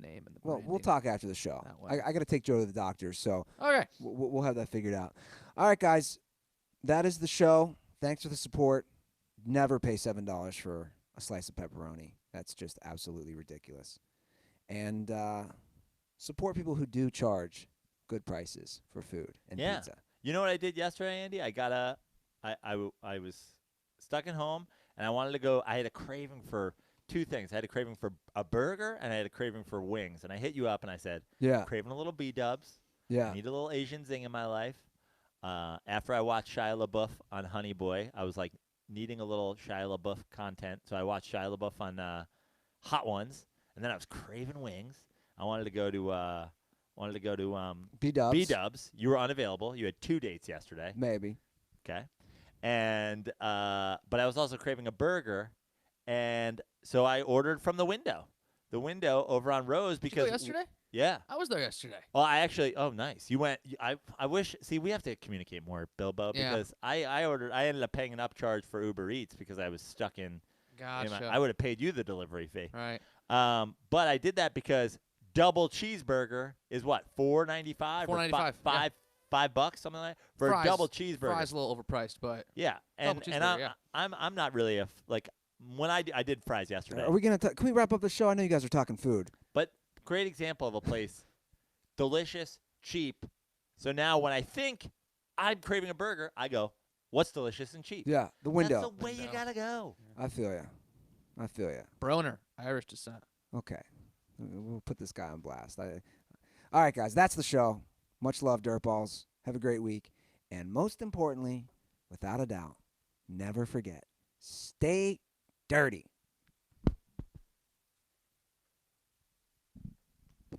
name and the Well, we'll branding talk after the show. that way. I got to take Joe to the doctor, so Okay. we'll have that figured out. All right, guys. That is the show. Thanks for the support. Never pay $7 for a slice of pepperoni. That's just absolutely ridiculous. And support people who do charge good prices for food and Yeah. pizza. You know what I did yesterday, Andy? I was stuck at home, and I wanted to go. I had a craving for two things. I had a craving for a burger, and I had a craving for wings. And I hit you up, and I said, Yeah. craving a little B-dubs. Yeah. I need a little Asian zing in my life. After I watched Shia LaBeouf on Honey Boy, I was like needing a little Shia LaBeouf content. So I watched Shia LaBeouf on Hot Ones, and then I was craving wings. I wanted to go to B-dubs. B-dubs. You were unavailable. You had 2 dates yesterday. Maybe. Okay. And but I was also craving a burger, and so I ordered from the window over on Rose Did you go because yesterday? yeah. I was there yesterday. Well, I actually. Oh, nice. You went. I wish. See, we have to communicate more, Bilbo, Yeah. because I ordered. I ended up paying an upcharge for Uber Eats because I was stuck in. Gotcha. I would have paid you the delivery fee. Right. But I did that because double cheeseburger is what, $4.95 or $4.95, yeah. $5 something like that for Fries, a double cheeseburger. Fries a little overpriced, but Yeah, double and cheeseburger, yeah. I'm not really like when I did fries yesterday. Are we gonna? Can we wrap up the show? I know you guys are talking food. But great example of a place, delicious, cheap. So now when I think I'm craving a burger, I go, what's delicious and cheap? Yeah, the window. That's the way you gotta go. I feel ya. Broner, Irish descent. Okay. We'll put this guy on blast. All right, guys, that's the show. Much love, Dirtballs. Have a great week. And most importantly, without a doubt, never forget, stay dirty.